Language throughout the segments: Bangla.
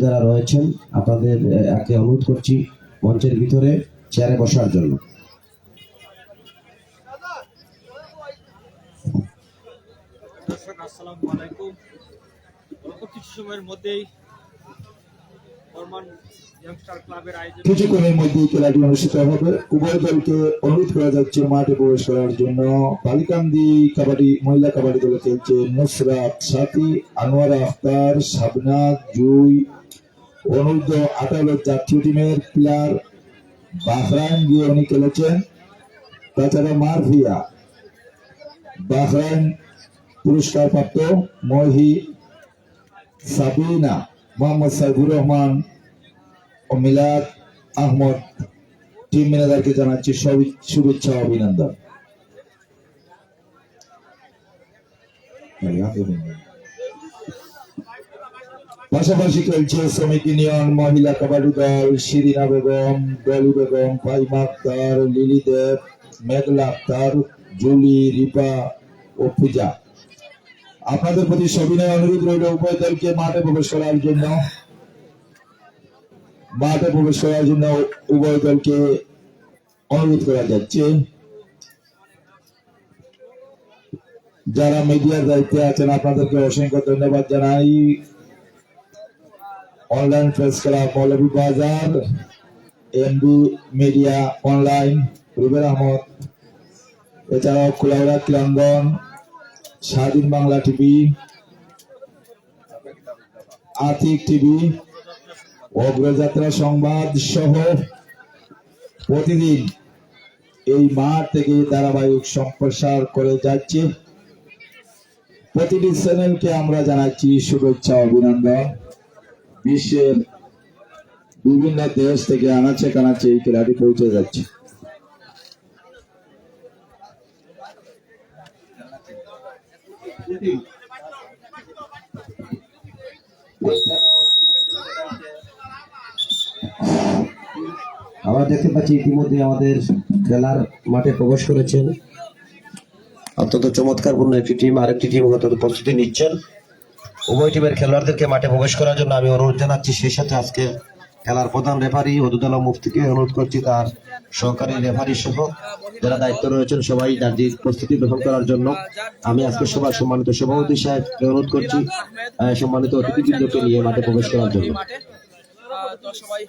যারা রয়েছেন আপনাদের একে অনুরোধ করছি মঞ্চের ভিতরে চেয়ারে বসার জন্য। আসসালামু আলাইকুম। অল্প কিছু সময়ের মধ্যেই কিছুক্ষণের মধ্যেই খেলাটি অনুষ্ঠিত হবে। উভয় দলকে অনুরোধ করা যাচ্ছে মাঠে প্রবেশ করার জন্য। বালিকান্দি কাবাডি মহিলা কাবাডি দলে খেলছে নুসরাত, সাথী, আনোয়ারা আখতার, শাবনাজ, জুই। অনূর্ধ্ব 18 জাতীয় টিমের প্লেয়ার বাহরাইন গিয়ে উনি খেলেছেন। তাছাড়া মারফিয়া বাহরাইন পুরস্কার প্রাপ্ত মহি, সাবিনা, মোহাম্মদ সাইফুর রহমান ও মিলাদ আহমদ টিম ম্যানেজারকে জানাচ্ছি শুভেচ্ছা ও অভিনন্দন। পাশাপাশি খেলছে শ্রমিক ইউনিয়ন মহিলা কাবাডি দল শিরিনা বেগম, ডলি বেগম, ফাইমা আক্তার, লিলি দেব, মেঘলা আক্তার, জুলি, রিপা ও পূজা। আপনাদের প্রতি সবিনয় অনুরোধ রইল উভয় দলকে মাঠে প্রবেশ করার জন্য। মাঠে প্রবেশ করার জন্য উভয় দলকে অনুরোধ করা যাচ্ছে। যারা মিডিয়ার দায়িত্বে আছেন আপনাদেরকে অসংখ্য ধন্যবাদ জানাই। Online press club Moulvi Bazar, MB media online, Rubel Ahmed, এছাড়াও কুলাউড়া ক্লান্দন, স্বাধীন বাংলা টিভি, আতিক টিভি, অগ্রযাত্রা সংবাদ সহ প্রতিদিন এই মাঠ থেকে ধারাবাহিক সম্প্রসার করে যাচ্ছে। প্রতিটি চ্যানেলকে আমরা জানাচ্ছি শুভেচ্ছা অভিনন্দন। বিশ্বের বিভিন্ন দেশ থেকে আনাচে কানাচে এই খেলাটি পৌঁছে যাচ্ছে। আমরা দেখতে পাচ্ছি ইতিমধ্যে আমাদের খেলার মাঠে প্রবেশ করেছেন অত্যন্ত চমৎকারপূর্ণ একটি টিম, আরেকটি টিম অত্যন্ত প্রস্তুতি নিচ্ছেন। উভয় টিমের খেলোয়াড়দেরকে মাঠে প্রবেশ করার জন্য আমি অনুরোধ জানাচ্ছি। সেই সাথে আজকে খেলার প্রধান রেফারি ওদুদুল্লাহ মুফতিকে অনুরোধ করছি তার সহকারী রেফারি সহ যারা দায়িত্ব রয়েছেন সবাই দাঁড়িয়ে প্রস্তুতি গ্রহণ করার জন্য। আমি আজকে সবার সম্মানিত সভাপতি সাহেবকে অনুরোধ করছি সম্মানিত অতিথিবৃন্দকে নিয়ে মাঠে প্রবেশ করার জন্য। সবাই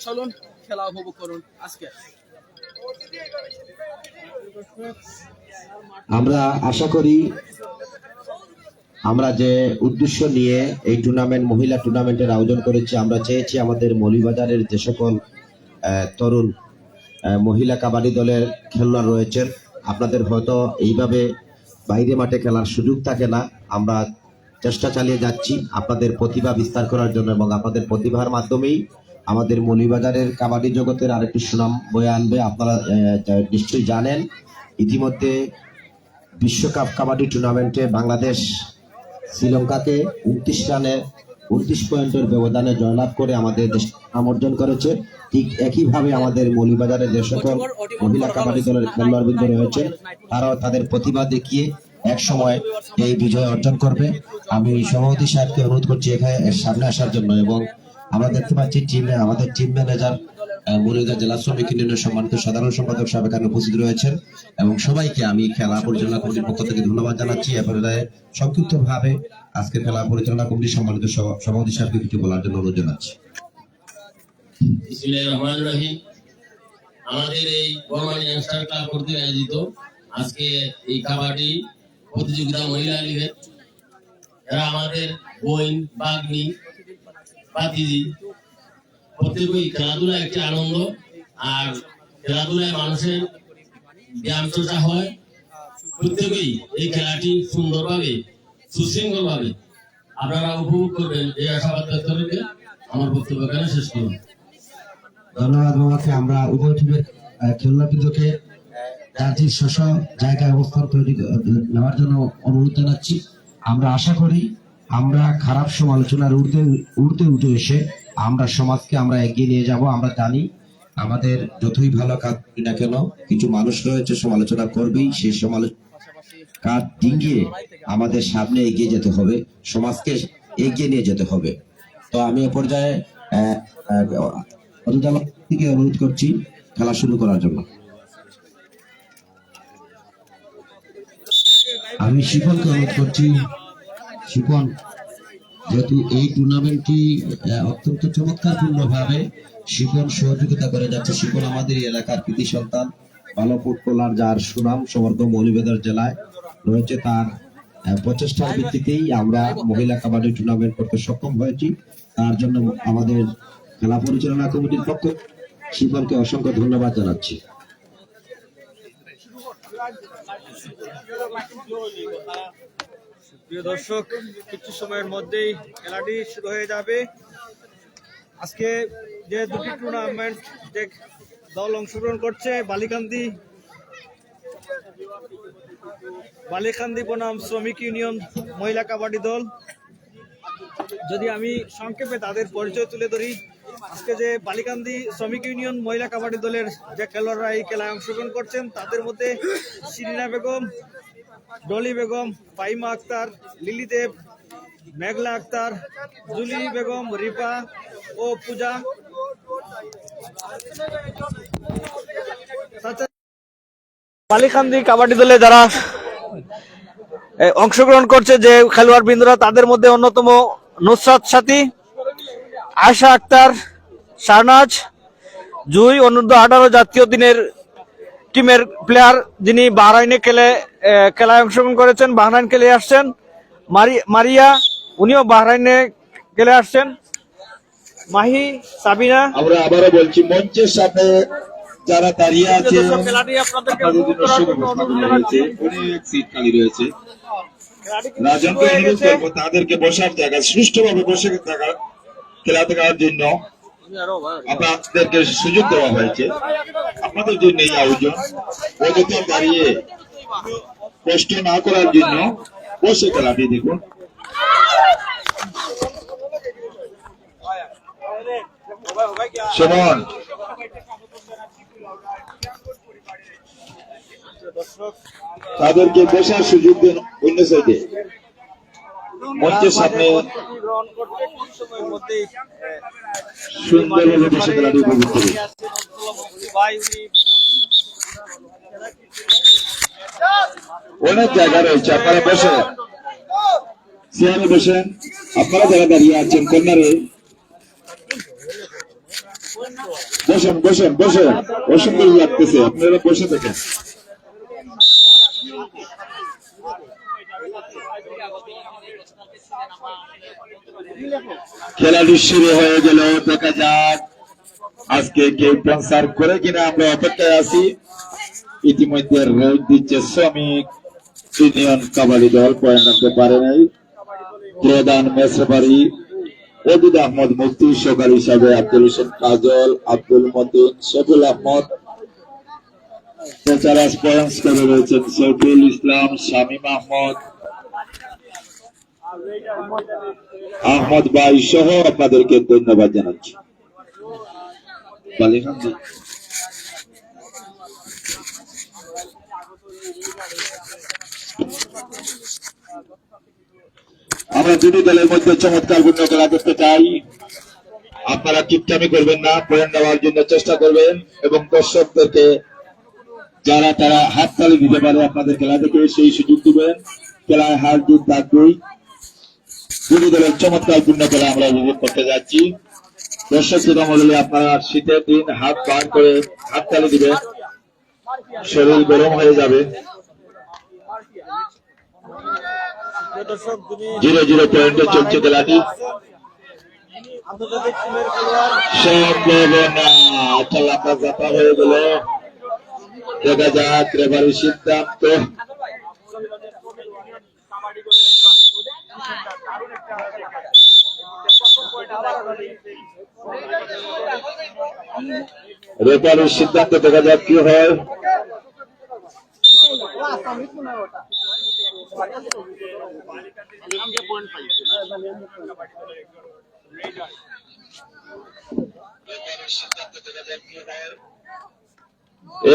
চলুন খেলা উপভোগ করুন। আজকে আমরা আশা করি আমরা যে উদ্দেশ্য নিয়ে এই টুর্নামেন্ট মহিলা টুর্নামেন্টের আয়োজন করেছি, আমরা চেয়েছি আমাদের মৌলভীবাজারের যে সকল তরুণ মহিলা কাবাডি দলের খেলোয়াড় রয়েছেন, আপনাদের হয়তো এইভাবে বাইরে মাঠে খেলার সুযোগ থাকে না। আমরা চেষ্টা চালিয়ে যাচ্ছি আপনাদের প্রতিভা বিস্তার করার জন্য এবং আপনাদের প্রতিভার মাধ্যমেই আমাদের মৌলভীবাজারের কাবাডি জগতের আরেকটি সুনাম বয়ে আনবে। আপনারা নিশ্চয়ই জানেন ইতিমধ্যে বিশ্বকাপ কাবাডি টুর্নামেন্টে বাংলাদেশ শ্রীলঙ্কাকে 29 পয়েন্টের ব্যবধানে জয়লাভ করে আমাদের দেশ নাম অর্জন করেছে। ঠিক একইভাবে আমাদের মৌলভীবাজারের যে সকল মহিলা কাবাডি দলের খেলোয়াড়বৃন্দ রয়েছে তারাও তাদের প্রতিভা দেখিয়ে এক সময় এই বিজয় অর্জন করবে। আমি সভাপতি সাহেবকে অনুরোধ করছি এখানে সামনে আসার জন্য এবং আমরা দেখতে পাচ্ছি আমাদের টিম ম্যানেজার মৌলভীবাজার জেলা শ্রমিক ইউনিয়নের সম্মানিত সাধারণ সম্পাদক সাহেব এখানে উপস্থিত রয়েছেন এবং সবাইকে আমি খেলা পরিচালনা কমিটির পক্ষ থেকে ধন্যবাদ জানাচ্ছি। এরপরে সংক্ষিপ্ত ভাবে আজকের খেলা পরিচালনা কমিটির সম্মানিত সভাপতি সাহেবকে কিছু বলার জন্য অনুরোধ জানাচ্ছি। বিসমিল্লাহির রহমানির রহিম। আমাদের এই বর্মানী ইয়াংস্টার ক্লাব কর্তৃক আয়োজিত আজকে এই কাবাডি প্রতিযোগিতা মহিলা লীগের এরা আমাদের বোন, বাগ্নি, ভাতিজি প্রত্যেকেই খেলাধুলা একটি আনন্দ। আর খেলাধুলায় মানুষের ব্যায়াম চর্চা হয়। প্রত্যেকেই এই খেলাটি সুন্দরভাবে সুশৃঙ্খলভাবে আপনারা উপভোগ করবেন এই আশাবাদ ব্যক্ত রেখে আমার বক্তব্য এখানে শেষ করুন। ধন্যবাদ বাবাকে। আমরা উভয় টিমের খেলোয়াড়বৃন্দকে যার যে শস্য জায়গায় অবস্থান তৈরি নেওয়ার জন্য অনুরোধ জানাচ্ছি। আমরা আশা করি আমরা খারাপ সমালোচনার উঠতে উঠে এসে আমরা সমাজকে আমরা এগিয়ে নিয়ে যাব। আমরা জানি আমাদের যতই ভালো কাজ করি না কেন কিছু মানুষ রয়েছে সমালোচনা করবেই, সেই সমালোচনা কাজ ডিঙ্গিয়ে আমাদের সামনে এগিয়ে যেতে হবে, সমাজকে এগিয়ে নিয়ে যেতে হবে। তো আমি এ পর্যায়ে অতিথি থেকে অনুরোধ করছি খেলা শুরু করার জন্য। আমি শিপনকে অনুরোধ করছি। শিপন, যেহেতু এই টুর্নামেন্টটি অত্যন্ত চমৎকারপূর্ণ ভাবে শিপন সহযোগিতা করে যাচ্ছে। শিপন আমাদের এই এলাকার কৃতি সন্তান, ভালো ফুটবলার, যার সুনাম সমগ্র মৌলভীবাজার জেলায় রয়েছে। তার প্রচেষ্টার ভিত্তিতেই আমরা মহিলা কাবাডি টুর্নামেন্ট করতে সক্ষম হয়েছি। তার জন্য আমাদের খেলা পরিচালনা কমিটির পক্ষ শিপনকে অসংখ্য ধন্যবাদ জানাচ্ছি। প্রিয় দর্শক, কিছু সময়ের মধ্যেই খেলাটি শুরু হয়ে যাবে। আজকে যে দুটি টুর্নামেন্ট যে দল অংশগ্রহণ করছে, বালিকান্দি বনাম শ্রমিক ইউনিয়ন মহিলা কাবাডি দল। যদি আমি সংক্ষেপে তাদের পরিচয় তুলে ধরি, আজকে যে বালিকান্দি শ্রমিক ইউনিয়ন মহিলা কাবাডি দলের যে খেলোয়াড়রা এই খেলায় অংশগ্রহণ করছেন, তাদের মধ্যে শিরিনা বেগম, ডলি বেগম, ফাইমা আক্তার, লিলি দেব, মেঘলা আক্তার, জুলি বেগম, রিপা ও পূজা। বালিকান্দি কাবাডি দলে যারা অংশগ্রহণ করছে যে খেলোয়াড় বৃন্দরা, তাদের মধ্যে অন্যতম নুসরাত সাথী, আয়শা আক্তার, শাহনাজ, জুই অনূর্ধ্ব 18 জাতীয় দিনের টিমের প্লেয়ার, যিনি বাহরাইনে খেলায় অংশগ্রহণ করেছেন, বাহরাইন খেলে আসছেন। মারিয়া, উনিও বাহরাইনে খেলে আসছেন। মাহি, সাবিনা। আমরা আবারও বলছি, মঞ্চের সামনে যারা দাঁড়িয়ে আছে খেলাটি আপনাদেরকে আপনাদের জন্য সুব্যবস্থা রয়েছে, অনেক সিট খালি রয়েছে। রাজনকে অনুরোধ করবো তাদেরকে বসার জায়গা সুষ্ঠুভাবে বসে খেলা দেখার জন্য আপনাদেরকে সুযোগ দেওয়া হয়েছে। আপনাদের জন্য এই আয়োজন, অযথা দাঁড়িয়ে কষ্ট না করার জন্য বসে খেলাটি দেখুন। সুমন, তাদেরকে বসার সুযোগ দেন অন্য সাইডে, মঞ্চের সামনে সুন্দরভাবে বসে খেলাটি উপভোগ করুন। অনেক জায়গা রয়েছে, আপনারা বসেন, চেয়ারে বসেন। আপনারা যারা দাঁড়িয়ে আছেন কর্নারে বসেন বসেন বসেন, অসুন্দর লাগতেছে, আপনারা বসে থাকেন। খেলাটি শুরু হয়ে গেল, দেখা যাক আজকে কেউ স্পন্সর করে কিনা, আমরা অপেক্ষায় আছি। ইতিমধ্যে রেড দিচ্ছে শ্রমিক ইউনিয়ন কাবাডি দল, পয়েন্ট আনতে পারে নাই। প্রধান ম্যাচ রেফারি ওদুদ আহমদ মুফতি, সহকারী হিসাবে আব্দুল হোসেন কাজল, আব্দুল মতিন, শফিউল আহমদ। প্রচার স্পন্স করে রয়েছেন সৈফুল ইসলাম, শামীম আহমদ, আহমদ ভাই সহ আপনাদেরকে ধন্যবাদ জানাচ্ছি। আমরা দুটি দলের মধ্যে চমৎকারপূর্ণ খেলা দেখতে চাই। আপনারা কিপটামি করবেন না, পয়েন্ট নেওয়ার জন্য চেষ্টা করবেন এবং দর্শকদেরকে যারা তারা হাততালি দিতে পারে আপনাদের খেলা দেখে সেই সুযোগ দিবেন। খেলায় হার জিত থাকবেই। দুটি দলের চমৎকারপূর্ণ খেলা আমরা উপভোগ করতে যাচ্ছি। দর্শক শ্রোতা মণ্ডলী, আপনারা শীতের দিন হাত বার করে হাততালি দিবেন, শরীর গরম হয়ে যাবে। 0-0 পয়েন্টে চলছে খেলাটি। সম্ভাবনা হয়ে গেল, দেখা যাক রেফারির সিদ্ধান্ত। রেফারির সিদ্ধান্ত দেখা যাক কি হয়।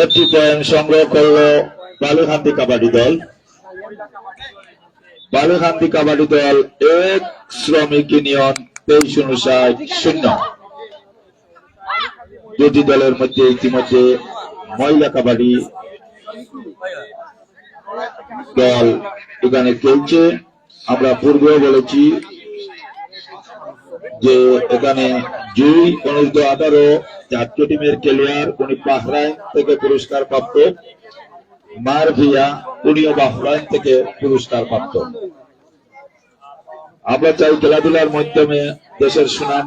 একটি পয়েন্ট সংগ্রহ করলো বালুখান্দি কাবাডি দল। বালুখান্দি কাবাডি দল 1, শ্রমিক ইউনিয়ন 23-59 দুটি দলের মধ্যে ইতিমধ্যে মহিলা কাবাডি দল এখানে খেলছে। আমরা পূর্বেও বলেছি যে এখানে জুই 19-18 জাতীয় টিমের খেলোয়াড়, উনি বাহরাইন থেকে পুরস্কার প্রাপ্ত। মারভিয়া, উনিও বাহরাইন থেকে পুরস্কার প্রাপ্ত। আমরা চাই খেলাধুলার মাধ্যমে দেশের সুনাম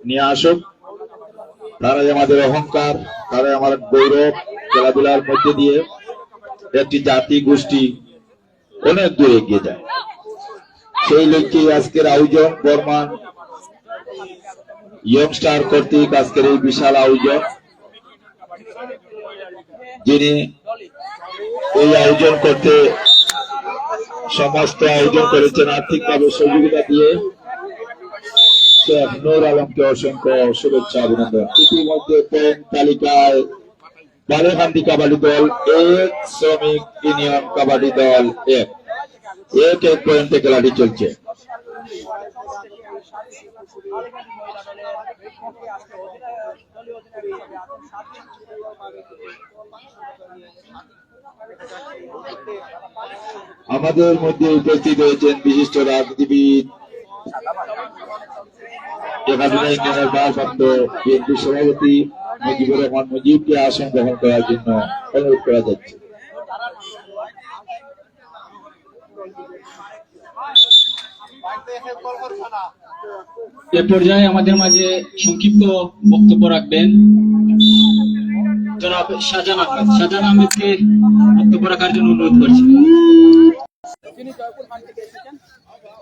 নিয়ে আসুক। তারাই আমাদের অহংকার, তারাই আমার গৌরব। খেলাধুলার মধ্যে দিয়ে একটি জাতি গোষ্ঠী অনেক দূরে এগিয়ে যায়। সেই লক্ষ্যে আজকের আয়োজন বর্মান ইয়ংস্টার কর্তৃক আজকের এই বিশাল আয়োজন, যিনি এই আয়োজন করতে সমস্ত আয়োজন করেছেন আর্থিকভাবে সহযোগিতা দিয়ে শেখ নূর আলমকে অসংখ্য শুভেচ্ছা অভিনন্দন। ইতিমধ্যে পয়েন্ট তালিকায় বালিকান্দি কাবাডি দল 1, শ্রমিক ইউনিয়ন কাবাডি দল 1 পয়েন্টে খেলাটি চলছে। আমাদের মধ্যে উপস্থিত হয়েছেন বিশিষ্ট রাজনীতিবিদ, ইউনিয়নের ভারপ্রাপ্ত বিএনপি সভাপতি মুজিবুর রহমান মুজিবকে আসন গ্রহণ করার জন্য অনুরোধ করা যাচ্ছে। এ পর্যায়ে আমাদের মাঝে সংক্ষিপ্ত বক্তব্য রাখবেন জনাব শাহজাহান আহমেদ। শাহজাহান আহমেদকে বক্তব্য রাখার জন্য অনুরোধ করছি। তিনি জয়পুর হাট থেকে এসেছেন,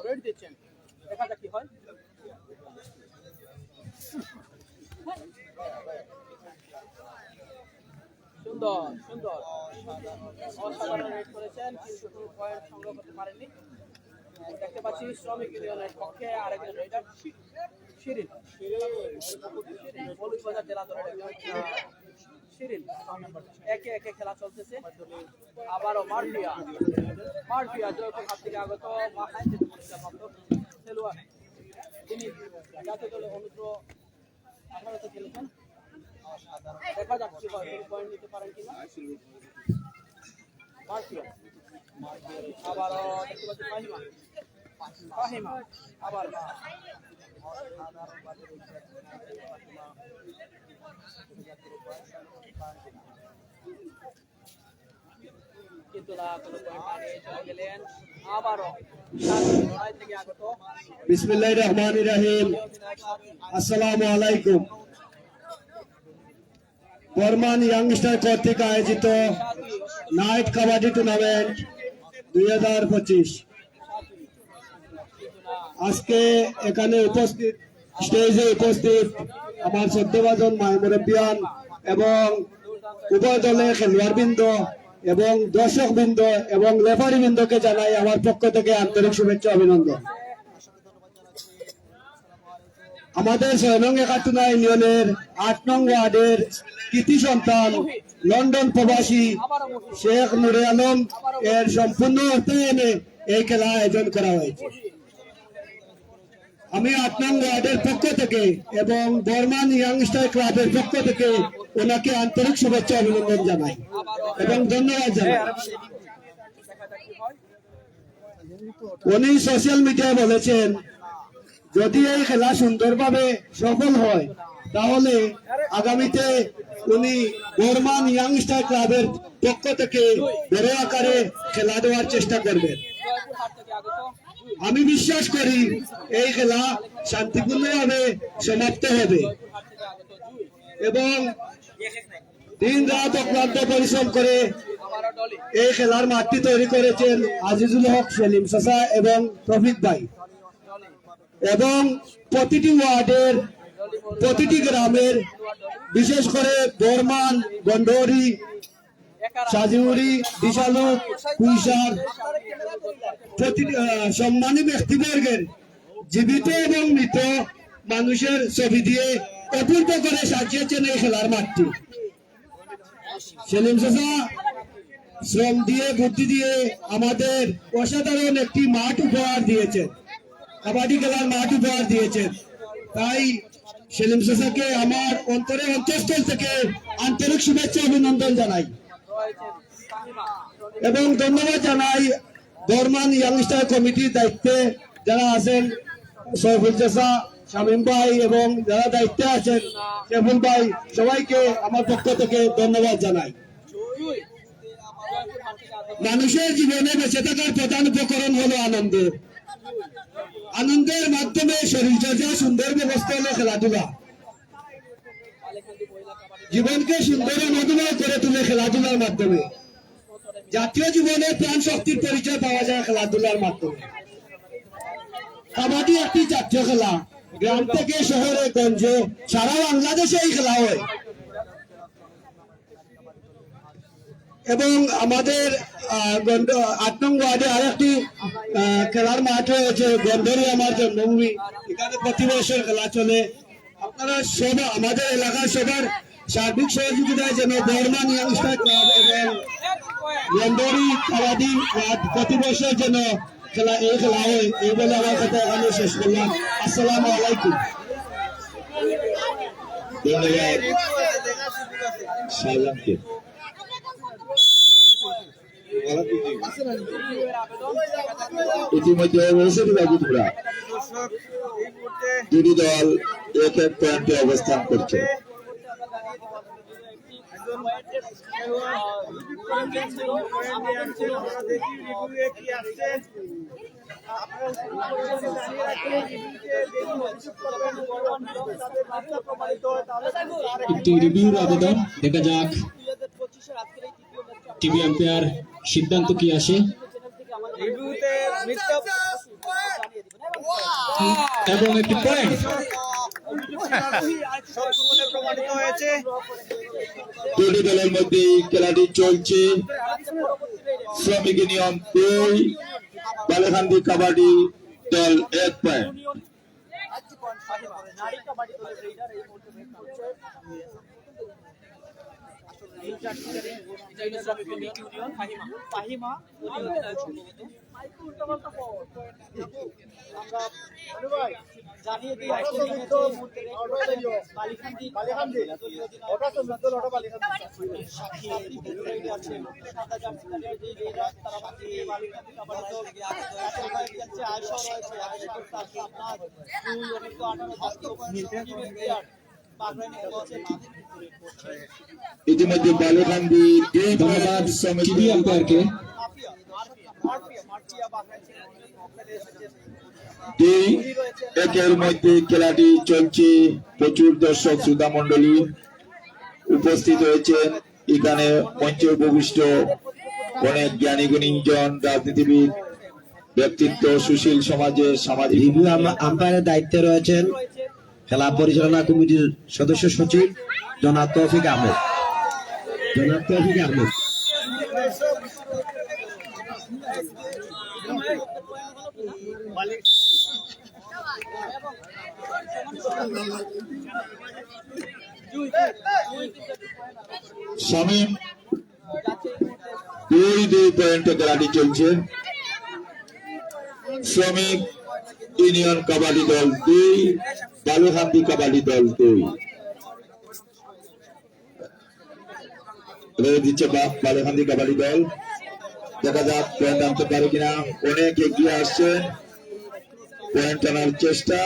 রেড দিচ্ছেন, দেখা যাক কি হয়। সুন্দর সুন্দর অসাধারণ রেড করেছেন, কিন্তু পয়েন্ট সংগ্রহ করতে পারেননি। দেখতে পাচ্ছি শ্রমিক ইউনিয়নের পক্ষে আরেকজন রেডার শিরিন, মৌলভীবাজার জেলা দলের একজন শিরিন। একে একে খেলা চলতেছে। আবারও মারফিয়া জয়পুর হাট থেকে আগত বাহাইন থেকে পুরস্কারপ্রাপ্ত খেলোয়াড়, তিনি জাতীয় দলে অনুদ্র 18 খেলেছেন। দেখা যাক কি হয়, পয়েন্ট নিতে পারেন কিনা। মারফিয়া আবারও দেখতে পাচ্ছি ফাহিমা আবার কিন্তু না কোনো পয়েন্ট না নিয়ে চলে গেলেন। আবারও লড়াই থেকে আগত বিসমিল্লাহির রহমানির রহিম। আসসালামু আলাইকুম। বর্মান ইয়াংস্টার কর্তৃক আয়োজিত নাইট কাবাডি টুর্নামেন্ট 2025 আজকে এখানে উপস্থিত, স্টেজে উপস্থিত আমার শ্রদ্ধাভাজন মাইমুরব্বিয়ান এবং উভয় দলের খেলোয়াড়বৃন্দ এবং দর্শকবৃন্দ এবং রেফারিবৃন্দকে জানাই আমার পক্ষ থেকে আন্তরিক শুভেচ্ছা অভিনন্দন। আমাদের 6 নং একাতুনা ইউনিয়নের 8 নং ওয়ার্ডের কৃতি সন্তান লন্ডন প্রবাসী শেখ নুরে আলম এর সম্পূর্ণ অর্থায়নে এই খেলা আয়োজন করা হয়েছে। আমি 8 নং ওয়ার্ডের পক্ষ থেকে এবং বর্মান ইয়াংস্টার ক্লাবের পক্ষ থেকে ওনাকে আন্তরিক শুভেচ্ছা অভিনন্দন জানাই এবং ধন্যবাদ জানাই। উনি সোশ্যাল মিডিয়ায় বলেছেন যদি এই খেলা সুন্দরভাবে সফল হয় তাহলে আগামীতে উনি বর্মান ইয়াংস্টার ক্লাবের পক্ষ থেকে বড় আকারে খেলা দেওয়ার চেষ্টা করবেন। আমি বিশ্বাস করি এই খেলা শান্তিপূর্ণভাবে সমাপ্ত হবে এবং দিন রাত অক্লান্ত পরিশ্রম করে এই খেলার মাঠটি তৈরি করেছেন আজিজুল হক, সেলিম চাচা এবং তৌফিক ভাই, এবং প্রতিটি ওয়ার্ডের প্রতিটি গ্রামের বিশেষ করে বর্মান, গন্ডৌরি, সাজিউরি, বিশালু, কুইসার প্রতিটি সম্মানী ব্যক্তিবর্গের জীবিত এবং মৃত মানুষের ছবি দিয়ে অপূর্ব করে সাজিয়েছেন এই খেলার মাঠটি। সেলিম চাচা শ্রম দিয়ে, বুদ্ধি দিয়ে আমাদের অসাধারণ একটি মাঠ উপহার দিয়েছেন। কাবাডি খেলার মাঠ উপহার দিয়েছেন। তাই সেলিম চাচাকে আমার অন্তঃস্থল থেকে আন্তরিক শুভেচ্ছা অভিনন্দন জানাই রয়েছেন ফাহিমা, এবং ধন্যবাদ জানাই বর্মান ইয়াংস্টার কমিটির দায়িত্বে যারা আছেন, সৈফুল চাচা, শামীম ভাই এবং যারা দায়িত্বে আছেন, শেফুল ভাই, সবাইকে আমার পক্ষ থেকে ধন্যবাদ জানাই। মানুষের জীবনে বেঁচে থাকার প্রধান উপকরণ হলো আনন্দ। আনন্দের মাধ্যমে শরীরচর্চা সুন্দর ব্যবস্থা হলো খেলাধুলা। জীবনকে সুন্দর ও মধুময় করে তুলে খেলাধুলার মাধ্যমে। জাতীয় জীবনে প্রাণ শক্তির পরিচয় পাওয়া যায় খেলাধুলার মাধ্যমে। কাবাডি একটি জাতীয় খেলা, গ্রাম থেকে শহরে গঞ্জে সারা বাংলাদেশে এই খেলা হয়। এবং আমাদের 8 নং ওয়ার্ডে আরেকটি খেলার মাঠ রয়েছে, গন্ধরি আমার জন্মভূমি। এখানে প্রতি বছর খেলা চলে। আপনারা সব আমাদের এলাকার সবার সার্বিক সহযোগিতায় যেন বর্মান ইয়াংস্টার ক্লাব এবং গন্ধরি কাবাডি মাঠ প্রতি বছর যেন এই খেলা হয়, এই বলে আমার কথা এখানে শেষ করলাম। আসসালামু আলাইকুম। ধন্যবাদ শাহজাহানকে। ইতিমধ্যে রয়েছে তোমরা দর্শক এই মুহূর্তে দুটি দল এক এক পয়েন্টে অবস্থান করছে। একজন খেলোয়াড় পয়েন্ট নিয়ে আসছে। আমরা দেখি রিভিউয়ে কি আসছে। আপনারা জানিয়ে রাখবেন রিভিউকে যদি অভিযোগ করবেন বর্তমান তাদের মাত্রা প্রমাণিত হয় তাহলে একটি রিভিউর আবেদন, দেখা যাক 2025 আজকের এই তৃতীয় ম্যাচে টিভি আম্পায়ার সিদ্ধান্ত কি আসে। রিভিউতে মিথ্যা এবং একটি পয়েন্ট সর্বমূলে প্রমাণিত হয়েছে। দুটি দলের মধ্যে খেলাটি চলছে। শ্রমিক ইউনিয়ন 2, বালেখান্দি কাবাডি দল 1 পয়েন্ট। নারী কাবাডি দলের লিডার এই মুহূর্তে ব্রেক করছে। এই চারটি ইউনিয়ন ফাহিমা আমরা জানিয়ে দিই আজকের এই ম্যাচে এই মুহূর্তে বালিখান্দি সাথী আছে সাদা জার্সিধারী যে লিডার তারা বাকি বালিখান্দি কাবাডি দল খেলছে। আয়শা রয়েছে, আয়শা সাথী আপনার অভিজ্ঞ 18 প্লেয়ার ইতিমধ্যে বালেখান্দি ধন্যবাদ টিভি আম্পায়ারকে। 2-1 মধ্যে খেলাটি চলছে। প্রচুর দর্শক শ্রোতা মন্ডলী উপস্থিত হয়েছেন। এখানে মঞ্চে উপবিষ্ট অনেক জ্ঞানী গুণীজন, রাজনীতিবিদ, ব্যক্তিত্ব, সুশীল সমাজের সামাজিক রিভিউ আম্পায়ারের দায়িত্বে রয়েছেন খেলা পরিচালনা কমিটির সদস্য সচিব জনাব তৌফিক আহমেদ। শামীম 2 পয়েন্টে খেলাটি চলছে। শ্রমিক ইউনিয়ন কাবাডি দল 2, বালুখান্দি কাবাডি দল 2 দিচ্ছে বালুখান্দি কাবাডি দল। দেখা যাক পয়েন্ট আনতে পারে কিনা। অনেক এগিয়ে আসছে, পয়েন্ট আনার চেষ্টা।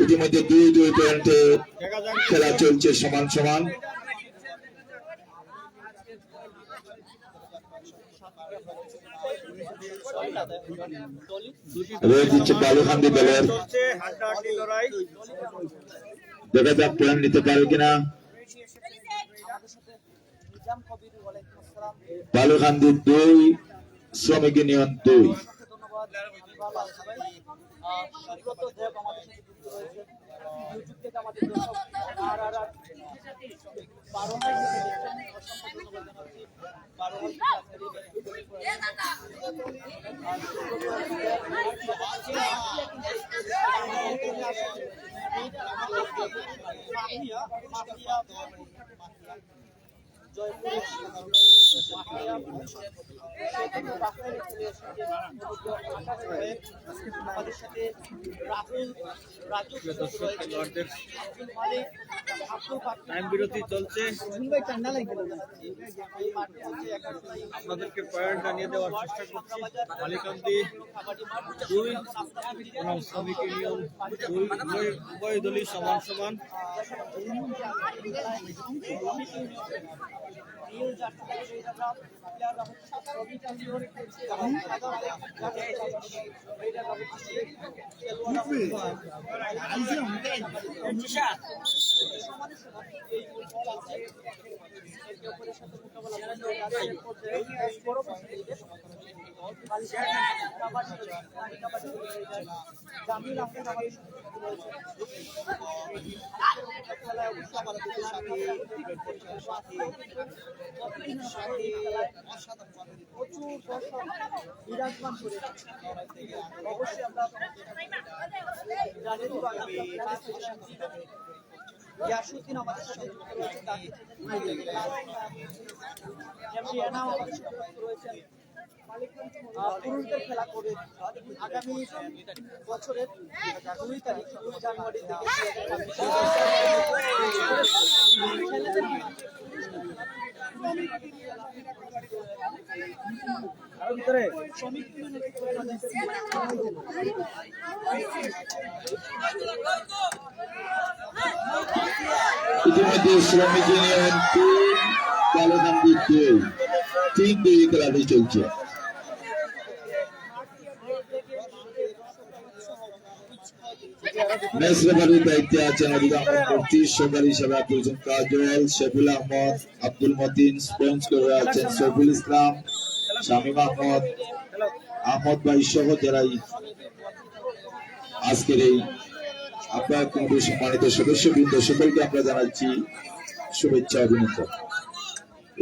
ইতিমধ্যে 2 পয়েন্টে খেলা চলছে সমান সমান। দিচ্ছে বালুখান্দি দলের। চলছে হাড্ডাহাড্ডি লড়াই। দেখা যাক পয়েন্ট নিতে পারে কিনা। বালুখান্দি 2, শ্রমিক ইউনিয়ন 2। জয়পুরের আমাদের সাথে রাহুল রাজু খেলোয়াড়দের আব্দুল মালিক আব্দুল পাকি টাইম বিরতি চলছে। এই মাঠে আছে একাশি আপনাদেরকে পয়েন্ট জানিয়ে দেওয়ার চেষ্টা করছি। বালিকান্দি 2 বনাম শ্রমিক ইউনিয়ন 2, উভয় দলই সমান সমান। জামিল আহমেদ আমাদের প্রচুর দর্শক বিরাজমান করে অবশ্যই আমরা জানিয়ে দিব ইয়াসুদ্দিন আমাদের সাথে যুক্ত রয়েছেন, রিয়ানাও আমাদের সাথে যুক্ত রয়েছেন। পুরুষদের খেলা করে আগামী বছরের 2 তারিখ 2 জানুয়ারি থেকে শ্রমিক ইতিমধ্যে শ্রমিক ইউনিয়ন 3 বালিকান্দি 2 3-2 খেলাটি চলছে। ম্যাচ রেফারির দায়িত্বে আছেন অধিদপ্তর কর্তৃক সহকারী হিসেবে আছেন কাজল, শেফুল আহমদ, আব্দুল মতিন, স্পঞ্জ করে আছেন সৈফুল ইসলাম, শামীম আহমদ, আহমদ ভাই সহ যারাই আজকের এই আপনার কমিটির সম্মানিত সদস্যবৃন্দ সকলকে আমরা জানাচ্ছি শুভেচ্ছা অভিনন্দন।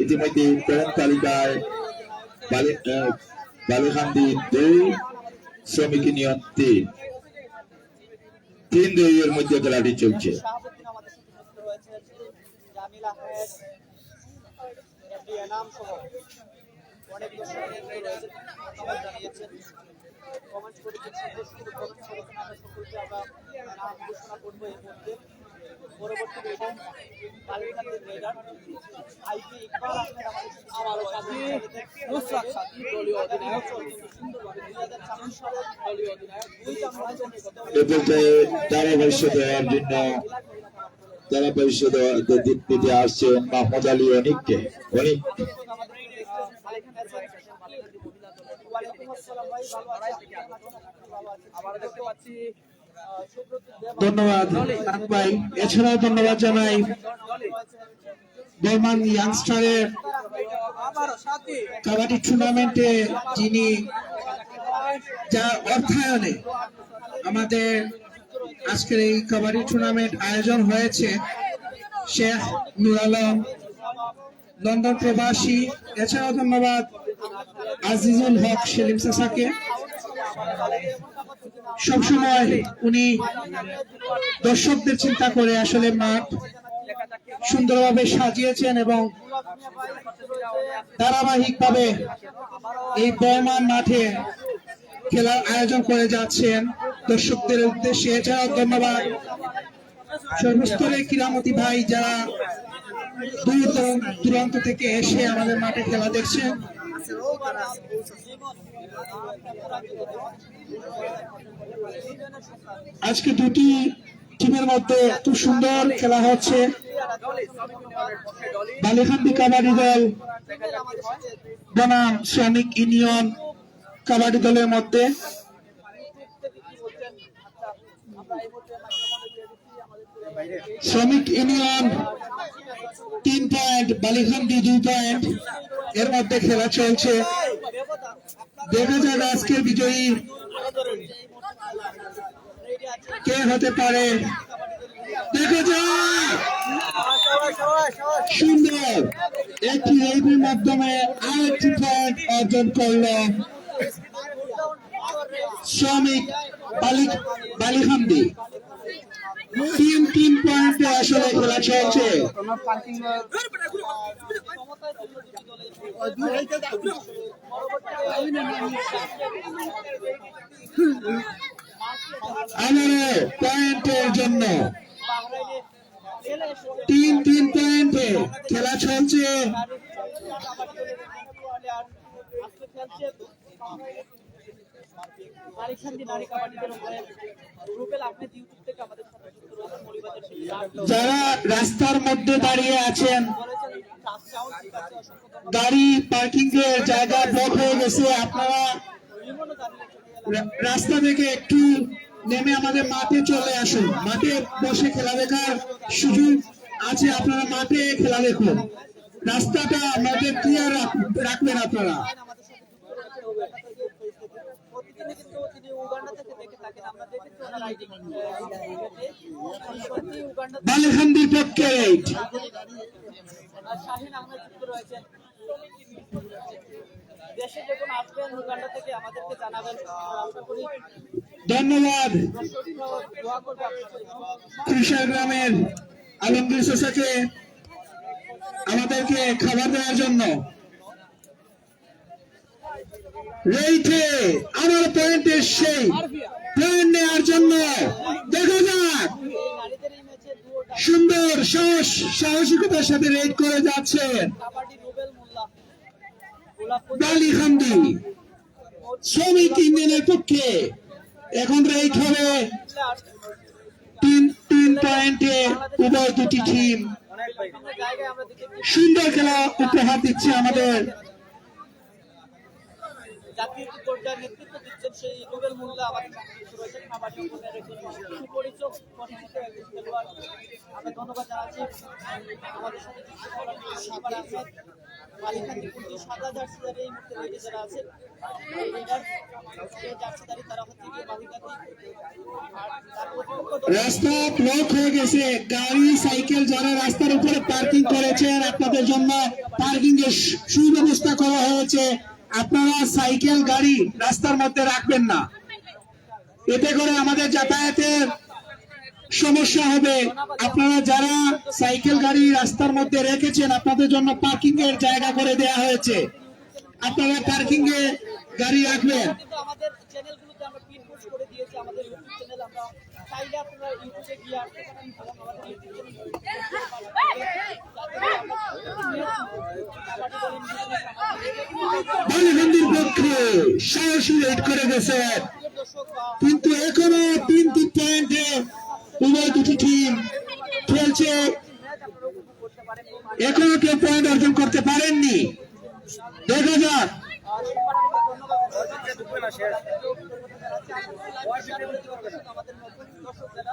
ইতিমধ্যে পয়েন্ট তালিকায় বালিকান্দি 2 শ্রমিক ইউনিয়ন 3-2 এর মধ্যে খেলাটি চলছে। শাহাবুদ্দিন আমাদের সাথে যুক্ত রয়েছেন, জামিল আহমেদ, এনাম সহ অনেক দর্শক রয়েছেন, ধন্যবাদ জানিয়েছেন। কমেন্ট করে সকলকে আমরা নাম ঘোষণা করবো এই মুহূর্তে। পরবর্তী রেডার বালিকান্দির রেডার আইপি ইকবাল আহমেদ আমাদের সাথে নুসরাত সাথী দলীয় অধিনায়ক সুন্দরভাবে 2026 সালের দলীয় অধিনায়ক 2 জানুয়ারি এ পর্যায়ে ধারাভাষ্য দেওয়ার জন্য ধারাভাষ্য দিতে আসছেন মাহমুদ আলী অনিককে। অনিক ধন্যবাদ নাক ভাই। এছাড়াও ধন্যবাদ জানাই বর্মান ইয়াংস্টারের কাবাডি টুর্নামেন্টে যিনি যার অর্থায়নে আমাদের আজকের এই কাবাডি টুর্নামেন্ট আয়োজন হয়েছে, শেখ নুর আলম লন্ডন প্রবাসী। এছাড়াও ধন্যবাদ আজিজুল হক সেলিম চাচাকে। সবসময় উনি দর্শকদের চিন্তা করে আসলে মাঠ সুন্দরভাবে সাজিয়েছেন এবং ধারাবাহিকভাবে এই বর্মান মাঠে খেলার আয়োজন করে যাচ্ছেন দর্শকদের উদ্দেশ্যে। এছাড়াও ধন্যবাদ সর্বস্তরের ক্রীড়ামতী ভাই যারা দূর দূরান্ত থেকে এসে আমাদের মাঠে খেলা দেখছেন। আজকে দুটি টিমের মধ্যে এত সুন্দর খেলা হচ্ছে। বালিকান্দি কাবাডি দল বনাম শ্রমিক ইউনিয়ন কাবাডি দলের মধ্যে। শ্রমিক ইউনিয়ন 3 পয়েন্ট, বালিকান্দি 2 পয়েন্ট, এর মধ্যে খেলা চলছে। দেখা যাক আজকের বিজয়ী কে হতে পারে। দেখা যাক। সুন্দর একটি রেভির মাধ্যমে আরেকটি পয়েন্ট অর্জন করল শ্রমিক বালিকান্দি। 3 পয়েন্টে আসলে খেলা চলছে। আমারও পয়েন্টের জন্য বাহরাইনে খেলে এসেছে 3 পয়েন্টে খেলা চলছে। কাবাডি দলের প্লেয়ার আজকে খেলছে বালিকান্দি নারী কাবাডি দল রুবেল আহমেদ ইউটিউব থেকে আমাদের সাথে যুক্ত রয়েছেন মৌলভীবাজার শিল্পী যারা রাস্তার মধ্যে দাঁড়িয়ে আছেন, বলেছেন সাউন্ড ঠিক আছে, অসংখ্য ধন্যবাদ। গাড়ি পার্কিং এর জায়গা ব্লক হয়ে গেছে, আপনারা লিমনও জানিয়ে চলে গেলেন। রাস্তা থেকে একটু নেমে আমাদের মাঠে চলে আসুন। মাঠে বসে খেলা দেখার সুযোগ আছে, আপনারা মাঠে খেলা দেখুন। রাস্তাটা আমাদের ক্লিয়ার রাখবেন আপনারা। প্রতিদিনই কিন্তু তিনি উগান্ডা থেকে দেখে থাকেন, আমরা দেখেছি ওনার রাইডিং সত্যি উগান্ডা বালিখান্দির পক্ষে এইট। আর শাহিন আহমেদ যুক্ত রয়েছেন। দেশে যখন আসবেন উগান্ডা থেকে আমাদেরকে জানাবেন, আশা করি ধন্যবাদ দর্শকরাও দোয়া করবে আপনাদের জন্য। ত্রিশাল গ্রামের আলমগীর চাচাকে আমাদেরকে খাবার দেওয়ার জন্য। রেইটে আমার পয়েন্টের সেই পয়েন্ট নেওয়ার জন্য দেখা যাক, এই নারীদের এই ম্যাচে দুটো সুন্দর সাহসিকতার সাথে রেড করে যাচ্ছেন কাবাডি রুবেল মোল্লা গোলাপপুর বালিখান্দি শ্রমিক ইউনিয়নের পক্ষে। এখন রেড হবে প্লেয়ার 3 পয়েন্টে উভয় দুটি টিম। বিভিন্ন জায়গায় আমরা দেখেছি সুন্দর খেলা উপহার দিচ্ছে আমাদের জাতীয় পর্যায়ে নেতৃত্ব দিচ্ছেন সেই রুবেল মোল্লা আমাদের সাথে যুক্ত রয়েছেন। কাবাডি অঙ্গনের একজন সুপরিচিত প্রশিক্ষিত একজন খেলোয়াড়। আমরা ধন্যবাদ জানাচ্ছি আমাদের সাথে যুক্ত করার জন্য। সাবার আহমেদ বালিকান্দি কুঞ্জি সাদা জার্সিদারি এই মুহূর্তে রেডি যারা আছেন রেডার এই জার্সিদারি তারা হচ্ছে গিয়ে বালিকান্দি। আর তার প্রতিপক্ষ দল রাস্তা ব্লক হয়ে গেছে, গাড়ি সাইকেল যারা রাস্তার উপরে পার্কিং করেছেন আপনাদের জন্য পার্কিং এর সুব্যবস্থা করা হয়েছে। আপনারা সাইকেল গাড়ি রাস্তার মধ্যে রাখবেন না, এতে করে আমাদের যাতায়াতের সমস্যা হবে। আপনারা যারা সাইকেল গাড়ি রাস্তার মধ্যে রেখেছেন আপনাদের জন্য পার্কিং এর জায়গা করে দেওয়া হয়েছে, আপনারা পার্কিং এ গাড়ি রাখবেন। কিন্তু আমাদের চ্যানেলগুলোতে আমরা পিন পোস্ট করে দিয়েছি, আমাদের ইউটিউব চ্যানেল। আমরা চাইলে আপনারা ইউটিউবে গিয়ে আসতে পারেন এবং আমাদের ইউটিউব বালিখান্দির পক্ষে সাহসী রেড করে গেছে, দর্শক বা কিন্তু এখনো 3 পয়েন্টে উভয় দুটি টিম খেলছে, এখনো কেউ পয়েন্ট অর্জন করতে পারেননি। দেখা যাক আমাদের নতুন দর্শক যারা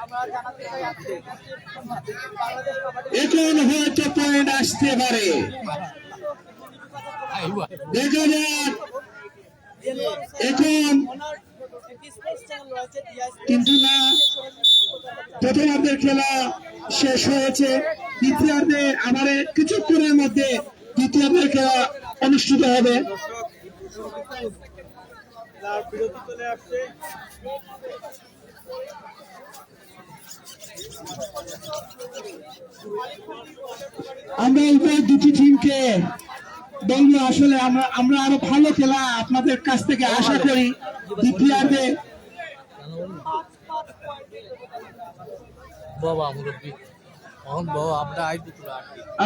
আমরা জানাতে চাই আজকে বাংলাদেশ কাবাডি এখন হয়তো পয়েন্ট আসতে পারে, দেখা যাক। এখন ওনার একটি স্পোর্টস চ্যানেল রয়েছে কিন্তু না, প্রথমার্ধের খেলা শেষ হয়েছে, দ্বিতীয়ার্ধে আবার কিছুক্ষণের মধ্যে দ্বিতীয়ার্ধের খেলা অনুষ্ঠিত হবে। তার বিরতি চলে আসছে। আমরা উভয় দুটি টিমকে বলবো আসলে আমরা আরো ভালো খেলা আপনাদের কাছ থেকে আশা করি। দ্বিতীয়ার্ধে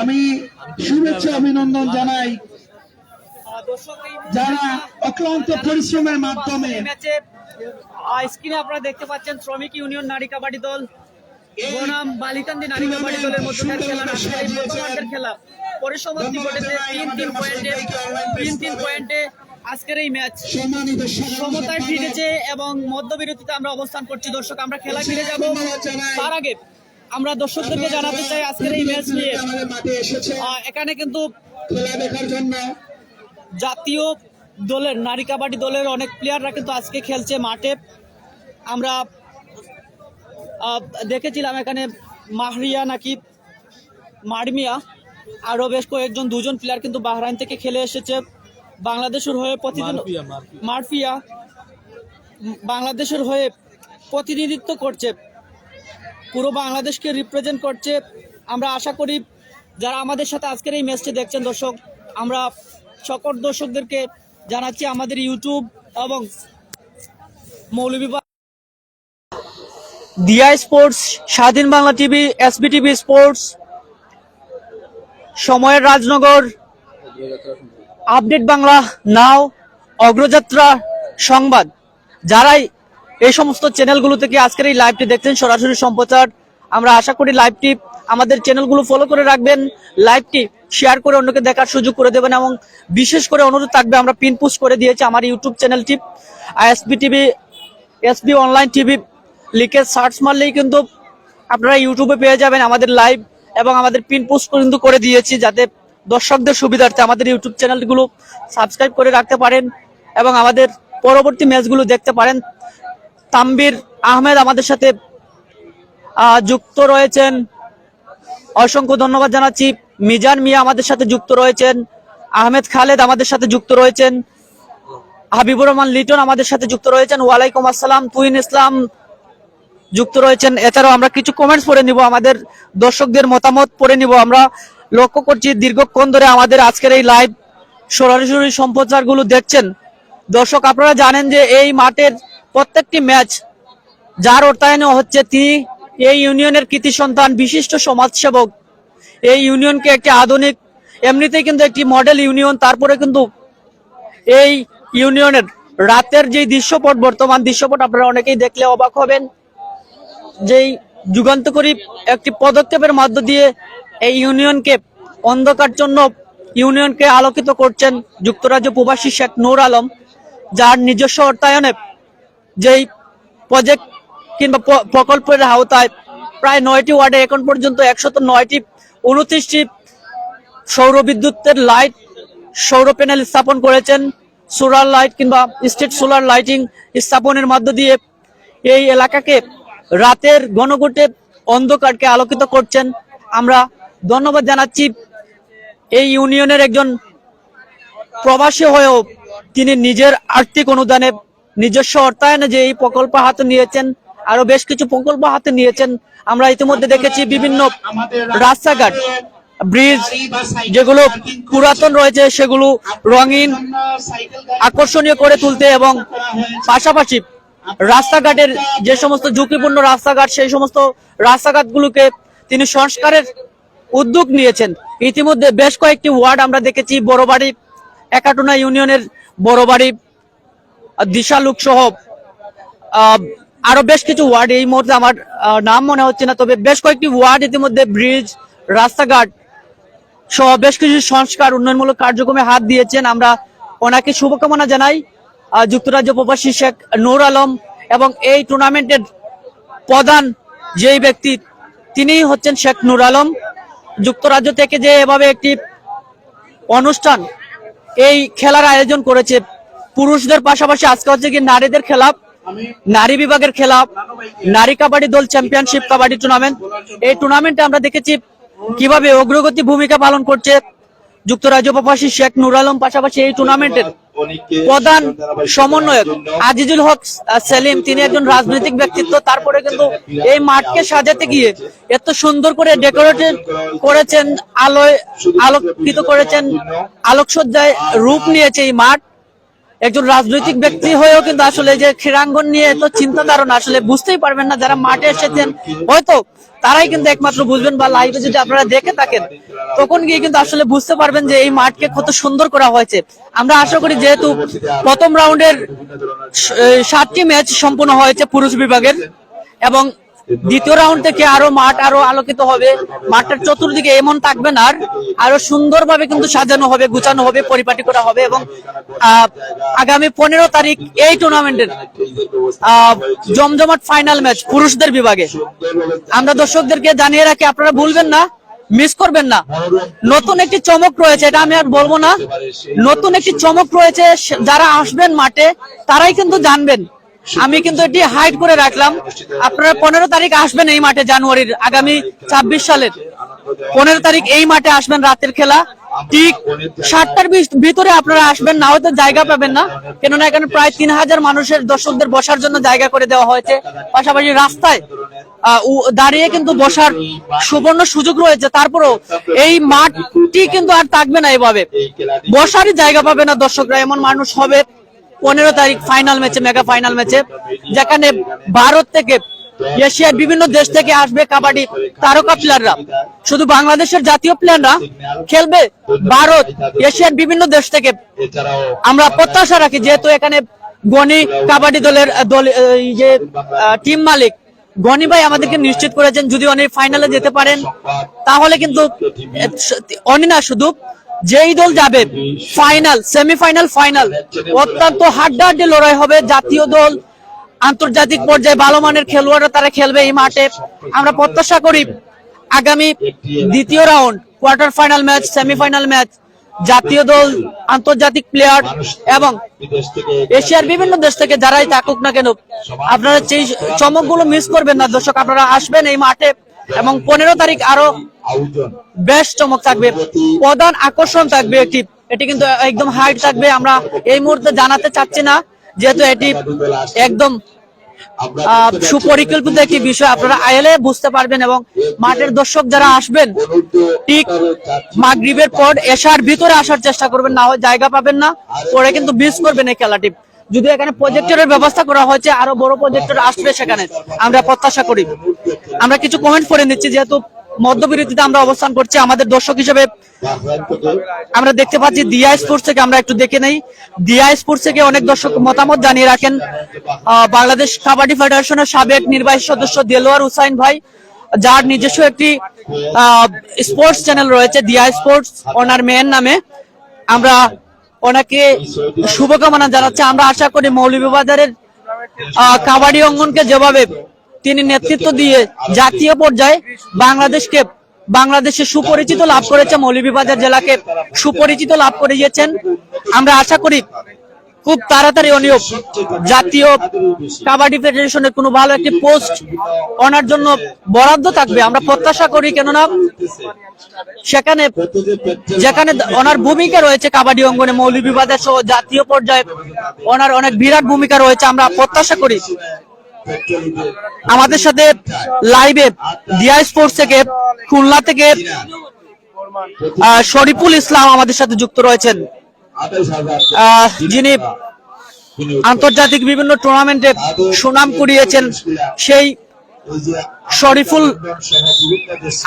আমি শুভেচ্ছা অভিনন্দন জানাই দর্শক এই যারা অক্লান্ত পরিশ্রমের মাধ্যমে ম্যাচে স্ক্রিনে আপনারা দেখতে পাচ্ছেন শ্রমিক ইউনিয়ন নারী কাবাডি দল বনাম বালিকান্দি নারী কাবাডি দলের মধ্যকার খেলা আজকের এই প্রথমার্ধের খেলা পরিসমাপ্তি ঘটেছে 3 পয়েন্টে আজকের এই ম্যাচ সম্মানিত সমতায় ফিরেছে এবং মধ্যবিরতিতে আমরা অবস্থান করছি। দর্শক আমরা খেলা ফিরে যাব, তার আগে আমরা দর্শকদেরকে জানাতে চাই আজকের এই ম্যাচ নিয়ে আমাদের মাঠে এসেছে এখানে কিন্তু খেলা দেখার জন্য। জাতীয় দলের নারী কাবাডি দলের অনেক প্লেয়াররা কিন্তু আজকে খেলছে মাঠে। আমরা দেখেছিলাম এখানে মাহরিয়া নাকি মারমিয়া আরও বেশ কয়েকজন দুজন প্লেয়ার কিন্তু বাহরাইন থেকে খেলে এসেছে বাংলাদেশের হয়ে মারফিয়া বাংলাদেশের হয়ে প্রতিনিধিত্ব করছে, পুরো বাংলাদেশকে রিপ্রেজেন্ট করছে। আমরা আশা করি যারা আমাদের সাথে আজকের এই ম্যাচটি দেখছেন দর্শক, আমরা সকল দর্শকদেরকে জানাচ্ছি আমাদের ইউটিউব এবং মৌলভীবাজার দিয়া স্পোর্টস, স্বাধীন Bangla TV, SB TV sports, সময়ের রাজনগর, আপডেট বাংলা, নাও, অগ্রযাত্রা সংবাদ, যারাই এই সমস্ত চ্যানেলগুলো থেকে আজকের এই লাইভটি দেখছেন সরাসরি সম্প্রচার, আমরা আশা করি লাইভটি আমাদের চ্যানেলগুলো ফলো করে রাখবেন, লাইভটি শেয়ার করে অন্যকে দেখার সুযোগ করে দেবেন এবং বিশেষ করে অনুরোধ থাকবে, আমরা পিন পোস্ট করে দিয়েছি আমার ইউটিউব চ্যানেলটি SB TV, SB online TV লিখে সার্চ মারলেই কিন্তু আপনারা ইউটিউবে পেয়ে যাবেন আমাদের লাইভ এবং আমাদের পিন পোস্ট কিন্তু করে দিয়েছি, যাতে দর্শকদের সুবিধার্থে আমাদের ইউটিউব চ্যানেলগুলো সাবস্ক্রাইব করে রাখতে পারেন এবং আমাদের পরবর্তী ম্যাচগুলো দেখতে পারেন। তানভীর আহমেদ আমাদের সাথে যুক্ত রয়েছেন, অসংখ্য ধন্যবাদ জানাচ্ছি। মিজান মিয়া আমাদের সাথে যুক্ত রয়েছেন, আহমেদ খালেদ আমাদের সাথে যুক্ত রয়েছেন, হাবিবুর রহমান লিটন আমাদের সাথে যুক্ত রয়েছেন, ওয়ালাইকুম আসসালাম, তুহিন ইসলাম যুক্ত রয়েছেন। এছাড়াও আমরা কিছু কমেন্টস পড়ে নিব, আমাদের দর্শকদের মতামত পড়ে নিব। আমরা লক্ষ্য করছি দীর্ঘক্ষণ ধরে আমাদের আজকের এই লাইভ সরাসরি সম্প্রচারগুলো দেখছেন দর্শক। আপনারা জানেন যে এই মাঠের প্রত্যেকটি ম্যাচ যার অর্থায়নে হচ্ছে, তিনি এই ইউনিয়নের কৃতি সন্তান, বিশিষ্ট সমাজসেবক, এই ইউনিয়নকে একটি আধুনিক, এমনিতেই কিন্তু একটি মডেল ইউনিয়ন, তারপরে কিন্তু এই ইউনিয়নের রাতের যে দৃশ্যপট, বর্তমান দৃশ্যপট আপনারা অনেকেই দেখলে অবাক হবেন, যেই যুগান্তকারী একটি পদক্ষেপের মধ্য দিয়ে এই ইউনিয়নকে অন্ধকার জন্য ইউনিয়নকে আলোকিত করছেন যুক্তরাজ্য প্রবাসী শেখ নূর আলম, যার নিজস্ব অর্থায়নে যেই প্রজেক্ট কিংবা প্রকল্পের আওতায় প্রায় 9টি ওয়ার্ডে এখন পর্যন্ত 109টি 29টি সৌর বিদ্যুতের লাইট, সৌর প্যানেল স্থাপন করেছেন, সোলার লাইট কিংবা স্ট্রিট সোলার লাইটিং স্থাপনের মধ্য দিয়ে এই এলাকাকে রাতের ঘনঘটে অন্ধকারকে আলোকিত করছেন। আমরা ধন্যবাদ জানাচ্ছি এই ইউনিয়নের একজন প্রবাসী হয়েও তিনি নিজের আর্থিক অনুদানে, নিজস্ব অর্থায়নে যে এই প্রকল্প হাতে নিয়েছেন, আরো বেশ কিছু প্রকল্প হাতে নিয়েছেন। আমরা ইতিমধ্যে দেখেছি বিভিন্ন রাস্তাঘাট, ব্রিজ যেগুলো পুরাতন রয়েছে সেগুলো রঙিন, আকর্ষণীয় করে তুলতে এবং পাশাপাশি রাস্তাঘাটের যে সমস্ত ঝুঁকিপূর্ণ রাস্তাঘাট, সেই সমস্ত রাস্তাঘাটগুলোকে তিনি সংস্কারের উদ্যোগ নিয়েছেন। ইতিমধ্যে বেশ কয়েকটি ওয়ার্ড আমরা দেখেছি, বড়বাড়ি, একাটুনা ইউনিয়নের বড়বাড়ি, দিশালুক সহ আরো বেশ কিছু ওয়ার্ড, এই মুহূর্তে আমার নাম মনে হচ্ছে না, তবে বেশ কয়েকটি ওয়ার্ড ইতিমধ্যে ব্রিজ, রাস্তাঘাট সহ বেশ কিছু সংস্কার উন্নয়নমূলক কার্যক্রমে হাত দিয়েছেন। আমরা ওনাকে শুভকামনা জানাই, যুক্তরাজ্য প্রবাসী শেখ নূর আলম, এবং এই টুর্নামেন্টের প্রধান যেই ব্যক্তি তিনি হচ্ছেন শেখ নূর আলম। যুক্তরাজ্য থেকে যে এভাবে একটি অনুষ্ঠান, এই খেলার আয়োজন করেছে, পুরুষদের পাশাপাশি আজকে হচ্ছে কি নারীদের খেলা, নারী বিভাগের খেলা, নারী কাবাডি দল চ্যাম্পিয়নশিপ কাবাডি টুর্নামেন্ট। এই টুর্নামেন্টে আমরা দেখেছি কিভাবে অগ্রগতি ভূমিকা পালন করছে যুক্তরাজ্য প্রবাসী শেখ নূর আলম, পাশাপাশি এই টুর্নামেন্টের প্রধান সমন্বয়ক আজিজুল হক সেলিম, তিনি একজন রাজনৈতিক ব্যক্তিত্ব, তারপরে কিন্তু এই মাঠকে সাজাতে গিয়ে এত সুন্দর করে ডেকোরেটেড করেছেন, আলোয় আলোকিত করেছেন, আলোকসজ্জায় রূপ নিয়েছে এই মাঠ। একজন রাজনৈতিক ব্যক্তি হয়েও কিন্তু আসলে যে ক্রীড়াঙ্গন নিয়ে এত চিন্তা ধারণা আসলে বুঝতেই পারবেন না, যারা মাঠে এসেছেন হয়তো তারাই কিন্তু একমাত্র বুঝবেন, বা লাইভে যদি আপনারা দেখে থাকেন তখন গিয়ে কিন্তু আসলে বুঝতে পারবেন যে এই মাঠকে কত সুন্দর করা হয়েছে। আমরা আশা করি, যেহেতু প্রথম রাউন্ডের 7টি ম্যাচ সম্পন্ন হয়েছে পুরুষ বিভাগের, এবং দ্বিতীয় রাউন্ড থেকে মাঠ আরো আলোকিত হবে, মাঠের চতুর্দিকে এমন থাকবে না, আরো সুন্দরভাবে কিন্তু সাজানো হবে, গুছানো হবে, পরিপাটি করা হবে। এবং আগামী 15 তারিখ এই টুর্নামেন্টের জমজমাট ফাইনাল ম্যাচ পুরুষদের বিভাগে। আমরা দর্শকদেরকে জানিয়ে রাখি, আপনারা ভুলবেন না, মিস করবেন না। নতুন একটি চমক রয়েছে, এটা আমি আর বলবো না, নতুন একটি চমক রয়েছে, যারা আসবেন মাঠে তারাই কিন্তু জানবেন। আমি কিন্তু এটি হাইড করে রাখলাম, আপনারা 15 তারিখ আসবেন এই মাঠে, জানুয়ারির আগামী 26 সালের 15 তারিখ এই মাঠে আসবেন, রাতের খেলা ঠিক 7টার ভিতরে আপনারা আসবেন, না হয়তো জায়গা পাবেন না, কেননা এখানে প্রায় 3000 মানুষের, দর্শকদের বসার জন্য জায়গা করে দেওয়া হয়েছে। পাশাপাশি রাস্তায় দাঁড়িয়ে কিন্তু বসার সুবর্ণ সুযোগ রয়েছে, তারপরেও এই মাঠটি কিন্তু আর থাকবে না এভাবে, বসারই জায়গা পাবে না দর্শকরা। এমন মানুষ হবে 15 তারিখ ফাইনাল ম্যাচে, মেগা ফাইনাল ম্যাচে, যেখানে ভারত থেকে, এশিয়ার বিভিন্ন দেশ থেকে আসবে কাবাডি তারকা প্লেয়াররা। শুধু বাংলাদেশের জাতীয় প্লেয়াররা খেলবে, ভারত, এশিয়ার বিভিন্ন দেশ থেকে। আমরা প্রত্যাশা রাখি, যেহেতু এখানে গনি কাবাডি দলের টিম মালিক গনি ভাই আমাদেরকে নিশ্চিত করেছেন, যদি উনি ফাইনালে যেতে পারেন তাহলে কিন্তু উনি না, শুধু যেই দল যাবে ফাইনাল, সেমিফাইনাল, ফাইনাল, অত্যন্ত হাড্ডাহাড্ডি লড়াই হবে। জাতীয় দল, আন্তর্জাতিক পর্যায়ে ভালো মানের খেলোয়াড়রা তারা খেলবে এই মাঠে। আমরা প্রত্যাশা করি আগামী দ্বিতীয় round, quarter final match, semifinal match, জাতীয় দল, আন্তর্জাতিক প্লেয়ার এবং এশিয়ার বিভিন্ন দেশ থেকে যারাই থাকুক না কেন, আপনারা সেই চমকগুলো মিস করবেন না দর্শক। আপনারা আসবেন এই মাঠে এবং 15 তারিখ আরো বেশ চমক থাকবে, প্রধান আকর্ষণ থাকবে এটি কিন্তু একদম হাইট থাকবে। আমরা এই মুহূর্তে জানাতে চাচ্ছি না, যেহেতু এটি একদম সুপরিকল্পিত একটি বিষয়। আপনারা আইলে বুঝতে পারবেন এবং মাঠের দর্শক যারা আসবেন ঠিক মাগরিবের পর এশার ভিতরে আসার চেষ্টা করবেন, না হয় জায়গা পাবেন না, পরে কিন্তু মিস করবেন এই খেলাটি। যদি এখানে প্রজেক্টরের ব্যবস্থা করা হয়েছে, আরো বড় প্রজেক্টর আসবে সেখানে, আমরা প্রত্যাশা করি। আমরা কিছু কমেন্ট করে নিচ্ছি, যেহেতু মধ্যবিরতিতে আমরা অবস্থান করছি। আমাদের দর্শক হিসেবে আমরা দেখতে পাচ্ছি দিয়া স্পোর্টস থেকে, আমরা একটু দেখে নেই। দিয়া স্পোর্টস থেকে অনেক দর্শক মতামত জানিয়ে রাখেন। বাংলাদেশ কাবাডি ফেডারেশনের সাবেক নির্বাহী সদস্য দেলোয়ার হুসাইন ভাই, যার নিজস্ব একটি স্পোর্টস চ্যানেল রয়েছে দিয়া স্পোর্টস, ওনার মেয়ের নামে। আমরা ওনাকে শুভকামনা জানাচ্ছি। আমরা আশা করি মৌলভীবাজারের কাবাডি অঙ্গনকে যেভাবে তিনি নেতৃত্ব দিয়ে জাতীয় পর্যায়ে বাংলাদেশে সুপরিচিত লাভ করেছে, মৌলভীবাজার জেলাকে সুপরিচিত লাভ করিয়েছেন। আমরা আশা করি খুব তাড়াতাড়ি উনিও জাতীয় কাবাডি ফেডারেশনের কোনো ভালো একটি পোস্ট ওনার জন্য বরাদ্দ থাকবে, আমরা প্রত্যাশা করি। কেননা সেখানে যেখানে ওনার ভূমিকা রয়েছে কাবাডি অঙ্গনে, মৌলভীবাজার সহ জাতীয় পর্যায়ে ওনার অনেক বিরাট ভূমিকা রয়েছে। আমরা প্রত্যাশা করি আমাদের সাথে লাইভে দিয়া স্পোর্টস থেকে, খুলনা থেকে শরীফুল ইসলাম আমাদের সাথে যুক্ত রয়েছেন, যিনি আন্তর্জাতিক বিভিন্ন টুর্নামেন্টে সুনাম কুড়িয়েছেন। সেই শরীফুল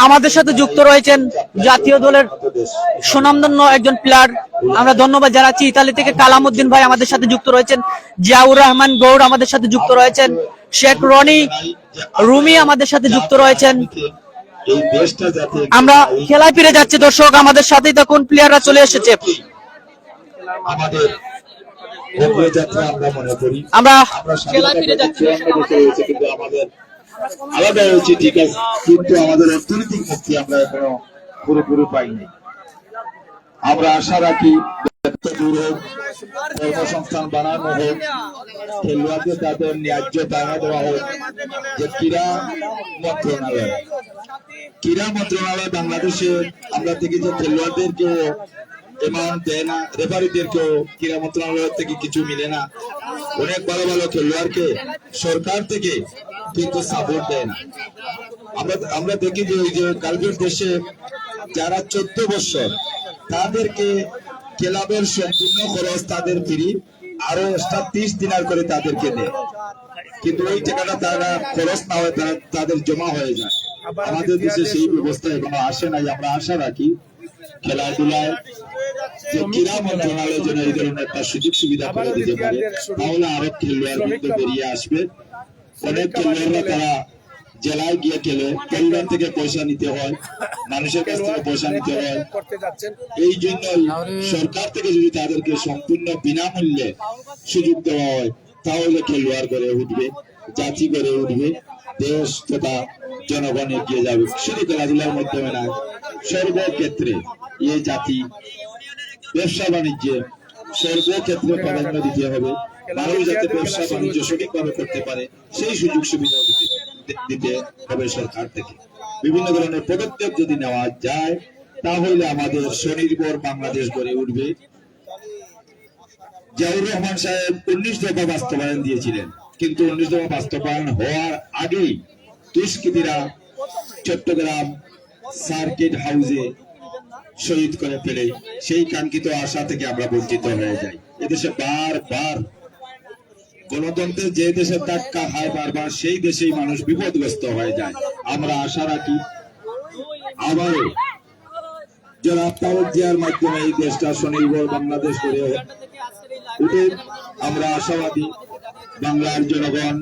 আমাদের সাথে যুক্ত রয়েছেন, জাতীয় দলের সুনামধন্য একজন প্লেয়ার। আমরা ধন্যবাদ জানাচ্ছি। ইতালি থেকে কালামউদ্দিন ভাই আমাদের সাথে যুক্ত রয়েছেন, জিয়াউর রহমান গৌড় আমাদের সাথে যুক্ত রয়েছেন, শেখ রুমি আমাদের সাথে যুক্ত রয়েছেন। আমরা খেলায় ফিরে যাচ্ছি দর্শক, আমাদের সাথেই তখন প্লেয়াররা চলে এসেছে। আমরা খেলায় ফিরে যাচ্ছি। আলাদা হয়েছে ঠিক আছে, কিন্তু আমাদের অর্থনৈতিক মুক্তি আমরা এখনো পুরোপুরি পাইনি। আমরা আশা রাখি দূর হোক, কর্মসংস্থান বানানো হোক, খেলোয়াড়দের তাদের ন্যায্য টাকা দেওয়া হোক। যে ক্রীড়া মন্ত্রণালয় বাংলাদেশে আমরা থেকে যে খেলোয়াড়দেরকে অ্যামাউন্ট দেয় না, রেফারিদেরকেও ক্রীড়া মন্ত্রণালয় থেকে কিছু মিলে না। অনেক ভালো ভালো খেলোয়াড়কে সরকার থেকে কিন্তু সাপোর্ট দেয় না। আমরা দেখি যে ওই যে গালফের দেশে যারা 14 বছর, তাদেরকে ক্লাবের সম্পূর্ণ খরচ তাদের ফ্রি, আরো এক্সট্রা 30 দিনার করে তাদেরকে দেয়, কিন্তু ওই টাকাটা তারা খরচ না হয়, তাদের জমা হয়ে যায়। আমাদের দেশে সেই ব্যবস্থা এখনো আসে নাই। আমরা আশা রাখি খেলাধুলায় যে ক্রীড়া মন্ত্রণালয় যেন এই ধরনের একটা সুযোগ সুবিধা করে দিতে পারে, তাহলে আরো খেলোয়াড় কিন্তু বেরিয়ে আসবে। অনেক খেলোয়াড়রা তারা জেলায় গিয়ে খেলে, পরিবার থেকে পয়সা নিতে হয়, মানুষের কাছ থেকে পয়সা নিতে হয়। এই জন্যই সরকার থেকে যদি তাদেরকে সম্পূর্ণ বিনামূল্যে সুযোগ দেওয়া হয়, তাহলে খেলোয়াড় গড়ে উঠবে, জাতি গড়ে উঠবে, দেশ তথা জনগণ এগিয়ে যাবে। শুধু খেলাধুলার মাধ্যমে না, সর্বক্ষেত্রে এই জাতি ব্যবসা বাণিজ্যে সর্বক্ষেত্রে প্রাধান্য দিতে হবে। মানুষ যাতে ব্যবসা বাণিজ্য সঠিকভাবে করতে পারে, সেই সুযোগ সুবিধা দিতে হবে সরকার থেকে। বিভিন্ন ধরনের পদক্ষেপ যদি নেওয়া যায়, তাহলে আমাদের স্বনির্ভর বাংলাদেশ গড়ে উঠবে। জিয়াউর রহমান সাহেব 19 দফা বাস্তবায়ন দিয়েছিলেন, কিন্তু 19 দফা বাস্তবায়ন হওয়ার আগেই দুষ্কৃতীরা চট্টগ্রাম সার্কিট হাউসে শহীদ করে ফেলে সেই কাঙ্ক্ষিত আশা থেকে আমরা বঞ্চিত হয়ে যাই। এদেশে বারবার গণতন্ত্রের যে দেশের ধাক্কা হয় বারবার সেই দেশেই মানুষ বিপদগ্রস্ত হয়ে যায়। আমরা আশা রাখি আবারও যারা তারেক জিয়ার মাধ্যমে এই দেশটা স্বনির্ভর বাংলাদেশ করে উঠে, আমরা আশাবাদী বাংলার জনগণ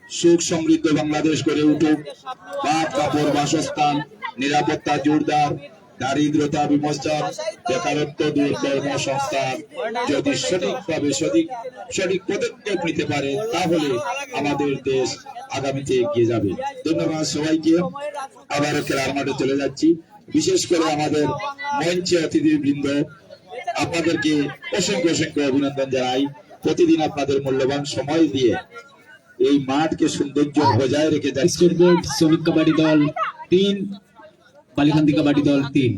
সুখ সমৃদ্ধ বাংলাদেশ করে উঠুক, ভাত কাপড় বাসস্থান নিরাপত্তা জোরদার, দারিদ্রতা বিমোচন, বেকারত্ব দূর, কর্মসংস্থান যদি সঠিকভাবে সঠিক পদক্ষেপ নিতে পারে তাহলে আমাদের দেশ আগামীতে এগিয়ে যাবে। ধন্যবাদ সবাইকে। আবারও খেলার মাঠে চলে যাচ্ছি। বিশেষ করে আমাদের মঞ্চে অতিথিবৃন্দ, আপনাদেরকে অসংখ্য অভিনন্দন জানাই। প্রতিদিন আপনাদের মূল্যবান সময় দিয়ে এই মাঠকে সৌন্দর্য বজায় রেখে যাচ্ছে। স্টেট বোর্ড শ্রমিক কাবাডি দল 3, বালিকান্দি কাবাডি দল 3।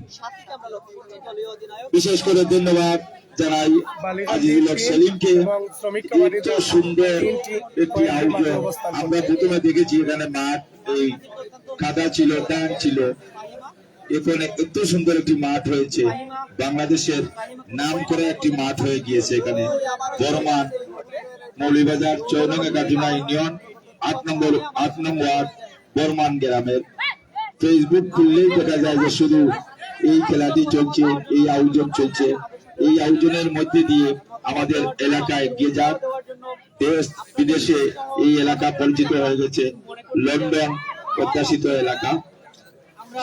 বিশেষ করে ধন্যবাদ জানাই আজিজুল হক সেলিমকে। এত সুন্দর একটি আয়োজন আমরা প্রথমে দেখেছি, এখানে মাঠ এই কাদা ছিল, টান ছিল, এখানে এত সুন্দর একটি মাঠ হয়েছে, বাংলাদেশের নাম করে একটি মাঠ হয়ে গিয়েছে। এখানে বর্মান মৌলিবাজার 4 নং একাডেমি ইউনিয়ন 8 নং ওয়ার্ড বর্মান গ্রামের ফেসবুক খুললেই দেখা যায় যে শুধু এই খেলাটি চলছে, এই আয়োজন চলছে। এই আয়োজনের মধ্যে দিয়ে আমাদের এলাকা এগিয়ে যাক, দেশ বিদেশে এই এলাকা পরিচিত হয়ে গেছে, লন্ডন প্রত্যাশিত এলাকা।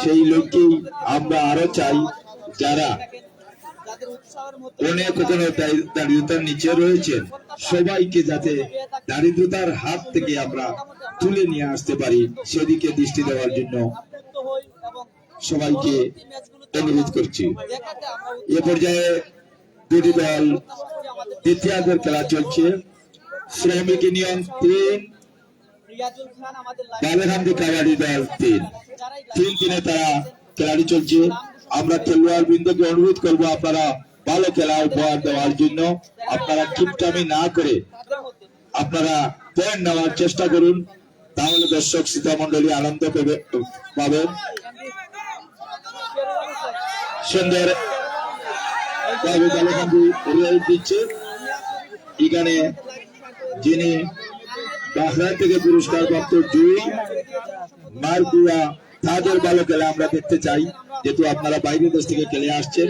সেই লক্ষ্যেই আমরা আরো চাই যারা অনেক কোনো দারিদ্রতার নিচে রয়েছেন সবাইকে যাতে দারিদ্রতার হাত থেকে আমরা তুলে নিয়ে আসতে পারি সেদিকে দৃষ্টি দেওয়ার জন্য সবাইকে অনুরোধ করছি। এ পর্যায়ে দুটি দল দ্বিতীয়ার্ধের খেলা চলছে। শ্রমিক ইউনিয়ন 3, বালিকান্দি কাবাডি দল 3 তারা খেলাটি চলছে। আমরা খেলোয়াড় বৃন্দকে অনুরোধ করবো আপনারা ভালো খেলা উপহার দেওয়ার জন্য আপনারা কিপটামি না করে আপনারা পয়েন্ট নেওয়ার চেষ্টা করুন, তাহলে দর্শক শ্রোতা মন্ডলী আনন্দ পাবেন। সুন্দর দিচ্ছে এখানে যিনি বাহরাইন থেকে পুরস্কার প্রাপ্ত জুই মারকুয়া, তাদের ভালো খেলা আমরা দেখতে চাই। যেহেতু আপনারা বাইরের দেশ থেকে খেলে আসছেন,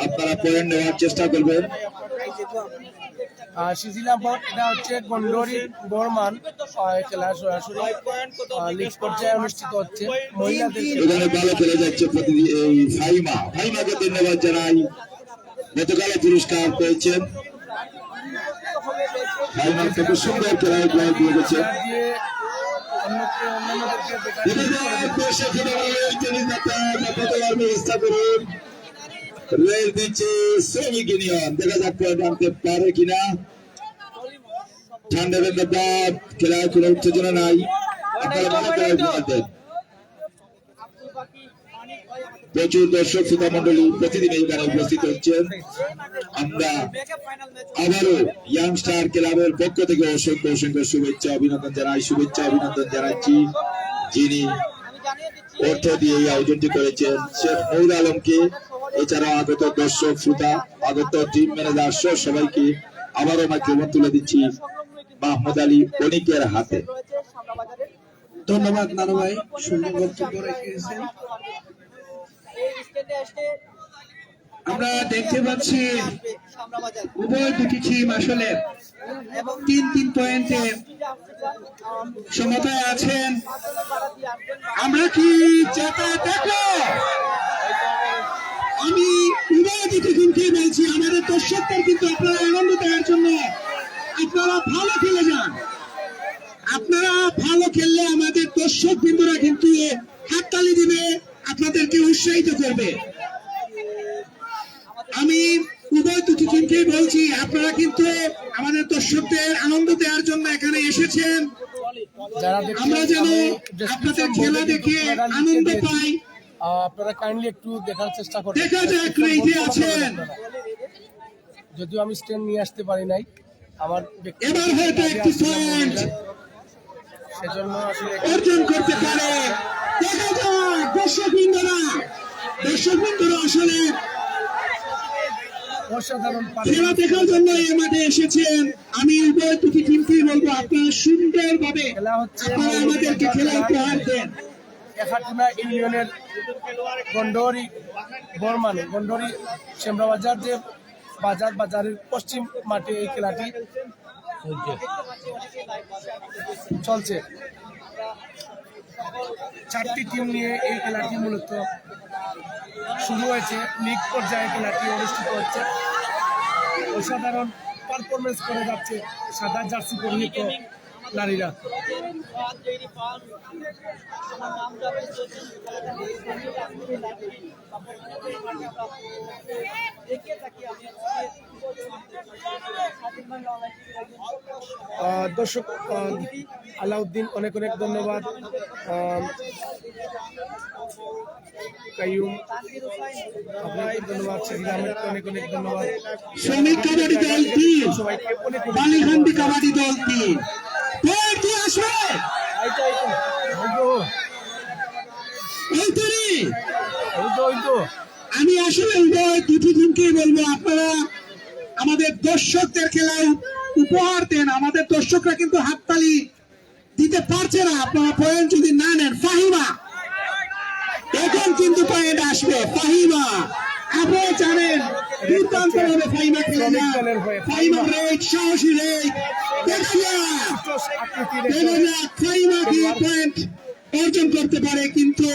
আপনারা পয়েন্ট নেওয়ার চেষ্টা করবেন। শিজিলাবাদ এটা হচ্ছে গন্ডরি বর্মান খেলা সরাসরি লিগ পর্যায়ে অনুষ্ঠিত হচ্ছে। মহিলাদের এখানে ভালো খেলে যাচ্ছে প্রতিদিন এই ফাইমাকে ধন্যবাদ জানাই, গতকাল পুরস্কার পেয়েছেন। ফাইমা খুব সুন্দর খেলা দিয়ে গেছে। রেল দিচ্ছে শ্রমিক ইউনিয়ন, দেখা যাক পয়েন্ট আনতে পারে কিনা। ঠান্ডা বাদ খেলায় কোনো উত্তেজনা নাই, আপনারা ভালো খেলায় উপহার দেন। প্রচুর দর্শক শ্রোতা মন্ডলী প্রতিদিন এইখানে উপস্থিত হচ্ছেন। আমরা আবারও ইয়াংস্টার ক্লাবের পক্ষ থেকে অসংখ্য শুভেচ্ছা অভিনন্দন জানাচ্ছি। যিনি অর্থ দিয়ে এই আয়োজনটি করেছেন শেখ মহিউল আলমকে, এছাড়াও আগত দর্শক শ্রোতা, আগত টিম ম্যানেজার সহ সবাইকে আবারও মাইক্রোফোন তুলে দিচ্ছি মাহমুদ আলী অনিকের হাতে। ধন্যবাদ নানু ভাই, সুন্দর বক্তব্য রেখেছেন। আমরা দেখতে পাচ্ছি উভয় দুটি টিম আসলে 3 পয়েন্টে সমতায় আছেন। আমরা কি জেতা দেখো? আমি উভয় দুটি টিমকে বলছি আমাদের দর্শকদের কিন্তু আপনারা আনন্দ দেওয়ার জন্য আপনারা ভালো খেলে যান। আপনারা ভালো খেললে আমাদের দর্শক বিন্দুরা কিন্তু হাততালি দিবে, আপনাদেরকে উৎসাহিত করবে। আমি উভয় দুটি টিমকে বলছি আপনারা কিন্তু আমাদের দর্শকদের আনন্দ দেওয়ার জন্য এখানে এসেছেন। আমরা যেন আপনাদের খেলা দেখে আনন্দ পাই। আপনারা কাইন্ডলি একটু দেখার চেষ্টা করুন। দেখা যাক রেডি আছেন, যদিও আমি স্ট্যান্ড নিয়ে আসতে পারি নাই। আমার এবার হয়তো একটি পয়েন্ট সেজন্য আসলে অর্জন করতে পারে। দেখা যাক দর্শকবৃন্দরা আসলে অসাধারণ খেলা দেখার জন্য এই মাঠে এসেছেন। আমি উভয় দুটি টিমকেই বলবো আপনারা সুন্দরভাবে খেলা হচ্ছে আপনারা আমাদেরকে খেলা উপহার দেন। একাটিনা ইউনিয়নের গন্ডরি গন্ডরি শ্যামরাবাজার যে বাজারের পশ্চিম মাঠে এই খেলাটি চলছে। 4টি টিম নিয়ে এই খেলাটি মূলত শুরু হয়েছে। লিগ পর্যায়ে খেলাটি অনুষ্ঠিত হচ্ছে। অসাধারণ পারফরমেন্স করে যাচ্ছে সাদা জার্সি পরিহিত নারীরা। দর্শক আলাউদ্দিন অনেক অনেক ধন্যবাদ। কাইয়ুম আপনাকে ধন্যবাদ। শাহিদ আহমেদকে অনেক অনেক ধন্যবাদ। শ্রমিক কাবাডি দল 3, সবাইকে অনেক অনেক বালিখান্দি কাবাডি দল 3। পয়েন্ট কি আসবে? আমি আসলে উভয় দুটি টিমকেই বলবো আপনারা আমাদের দর্শকদের খেলায় উপহার দেন। আমাদের দর্শকরা কিন্তু হাততালি দিতে পারছে না। আপনারা পয়েন্ট যদি না নেন, ফাহিমা এখন কিন্তু পয়েন্ট আসবে। ফাহিমা আপনারা জানেন দুর্দান্ত ভাবে ফাহিমা খেলে যান। ফাহিমা রেড, সাহসী রেড। দেখা যাক ফাহিমা কি পয়েন্ট অর্জন করতে পারে, কিন্তু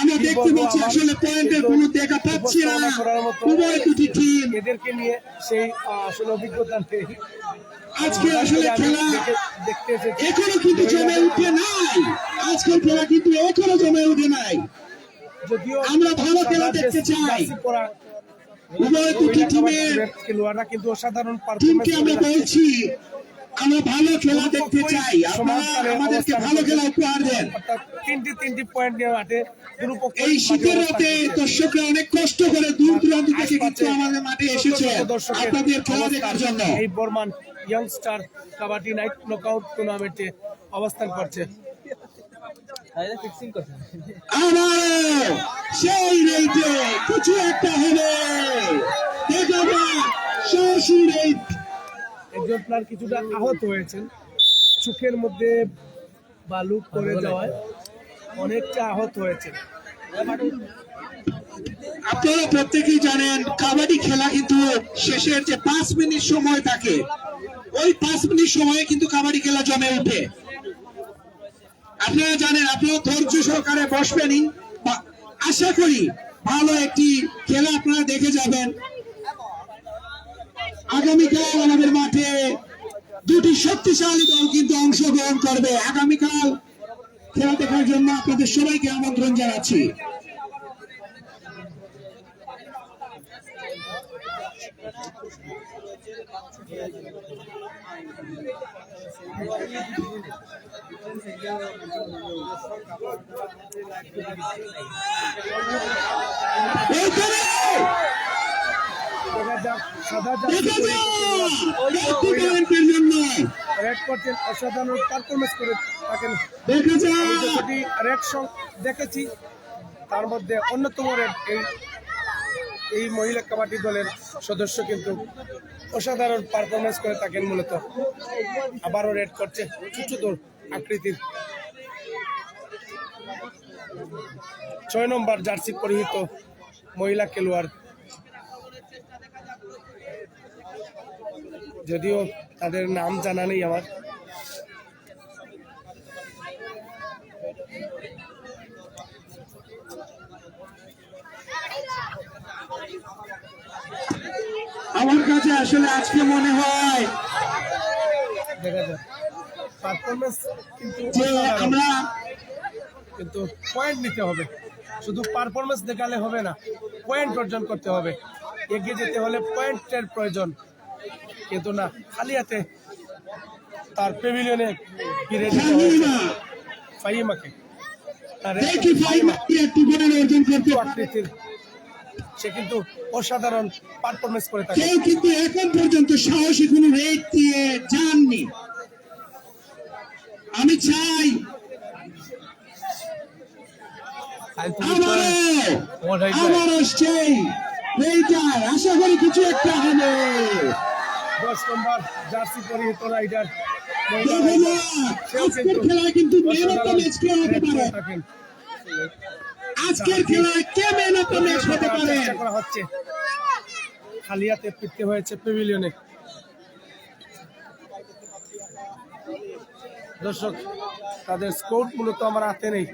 আমরা দেখতে পাচ্ছি আসলে পয়েন্টের কোনো দেখা পাচ্ছি না উভয় দুটি টিম। এদেরকে নিয়ে সেই আসলে অভিজ্ঞতা নেই। আজকে আসলে খেলা এখনো কিন্তু জমে উঠে নাই। আজকের খেলা কিন্তু এখনো জমে উঠে নাই। যদিও আমরা ভালো খেলা দেখতে চাই। উভয় দুটি টিমের খেলোয়াড়রা কিন্তু অসাধারণ টিমকে আমরা পারফরমেন্স বলছি আমরা ভালো খেলা দেখতে চাই। আপনারা আমাদেরকে ভালো খেলা উপহার দেন। তিনটি পয়েন্ট নিয়ে মাঠে এই শীতের রাতে দর্শকরা অনেক কষ্ট করে দূর দূরান্ত থেকে কিন্তু আমাদের মাঠে এসেছে আপনাদের খেলা দেখার জন্য। এই Burman youngster kabaddi night knockout টুর্নামেন্টে অবস্থান করছে। আবার সেই রেটে কিছু একটা হবে। দেখা যাক সাহসী রেট। একজন প্লেয়ার কিছুটা আহত হয়েছেন, চোখের মধ্যে বালু পড়ে যাওয়ায় অনেকটা আহত হয়েছে। আপনারা প্রত্যেকেই জানেন কাবাডি খেলা কিন্তু শেষের যে 5 মিনিট সময় থাকে, ওই 5 মিনিট সময়ে কিন্তু কাবাডি খেলা জমে ওঠে। আপনারা জানেন, আপনারা ধৈর্য সহকারে বসবেনই। আশা করি ভালো একটি খেলা আপনারা দেখে যাবেন। আগামীকাল আমাদের মাঠে দুটি শক্তিশালী দল কিন্তু অংশগ্রহণ করবে। আগামীকাল খেলা দেখার জন্য আপনাদের সবাইকে আমন্ত্রণ জানাচ্ছি। রেড করছেন, অসাধারণ পারফরমেন্স করে থাকেন। রেড সং দেখেছি, তার মধ্যে অন্যতম রেড এই মহিলা কাবাডি দলের সদস্য কিন্তু অসাধারণ পারফরমেন্স করে থাকেন। মূলত আবারও রেড করছে ছোট আকৃতির 6 নম্বর জার্সি পরিহিত মহিলা খেলোয়াড়, যদিও তাদের নাম জানা নেই আমার। আমার কাছে আসলে আজকে মনে হয় দেখা যায় পারফরমেন্স কিন্তু যে আমরা কিন্তু পয়েন্ট নিতে হবে। শুধু পারফরমেন্স দেখালে হবে না, পয়েন্ট অর্জন করতে হবে। এগিয়ে যেতে হলে পয়েন্টের প্রয়োজন, কিন্তু না, খালি হাতে তার প্যাভিলিয়নে ফিরে যেতে হয়েছে ফাহিমাকে। আকৃতির সে কিন্তু অসাধারণ পারফরমেন্স করে থাকে। কেউ কিন্তু এখন পর্যন্ত সাহসী কোনো রেট দিয়ে যাননি। আমি চাই আমারও সেই এইটার আশা করি কিছু একটা হবে। 10 নম্বর জার্সি পরিহিত রাইডার দেখা যাক, আজকের খেলায় কিন্তু ম্যান অফ দ্য ম্যাচ কে হতে পারে, আজকের খেলায় কে ম্যান অফ দ্য ম্যাচ হতে পারে। চেষ্টা করা হচ্ছে, খালি হাতে ফিরতে হয়েছে প্যাভিলিয়নে। দর্শক, তাদের স্কোর মূলত আমার হাতে নেই,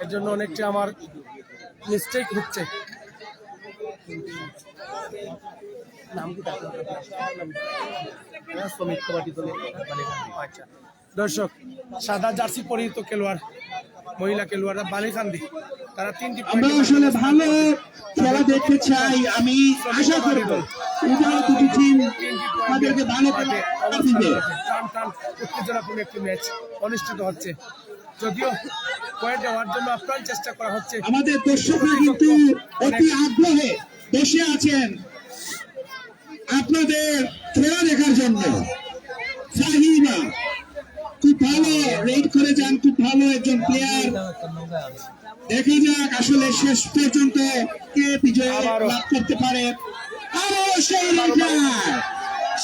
এর জন্য অনেকটা আমার মিস্টেক হচ্ছে। আচ্ছা দর্শক, সাদা জার্সি পরিহিত খেলোয়াড়, মহিলা খেলোয়াড়রা বালিকান্দি, তারা 3টি আমরা আসলে ভালো খেলা দেখতে চাই। আমি আশা করব উভয় দুটি টিম আমাদেরকে ভালো খেলা দিবে। টান টান উত্তেজনাপূর্ণ একটি ম্যাচ অনুষ্ঠিত হচ্ছে, যদিও পয়েন্ট দেওয়ার জন্য আপ্রাণ চেষ্টা করা হচ্ছে। আমাদের দর্শকরা কিন্তু অতি আগ্রহে বসে আছেন আপনাদের খেলা দেখার জন্য। ফাহিমা খুব ভালো রেড করে যান, খুব ভালো একজন প্লেয়ার। দেখা যাক আসলে শেষ পর্যন্ত কে বিজয় লাভ করতে পারে। আরো সেই রেডার,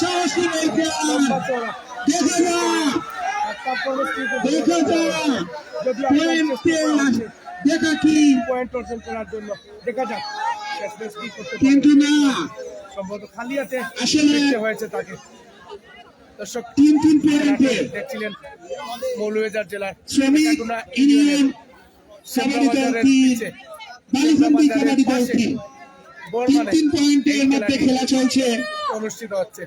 সাহসী রেডার, দেখা যাক, দেখা যাক, দেখা কি পয়েন্ট অর্জন করার জন্য দেখা যাক শেষ ম্যাচ কি করতে পারে। কিন্তু না, সম্ভবত খালি হাতে আসলে ফিরতে হয়েছে তাকে। দর্শক, 3 পয়েন্টে দেখছিলেন মৌলভীবাজার জেলার শ্রমিক কাটুনা ইউনিয়ন কাবাডি দল 3, বালিকান্দি কাবাডি দল 3, বর্মানে 3 পয়েন্টের মধ্যে খেলা চলছে। অনুষ্ঠিত হচ্ছে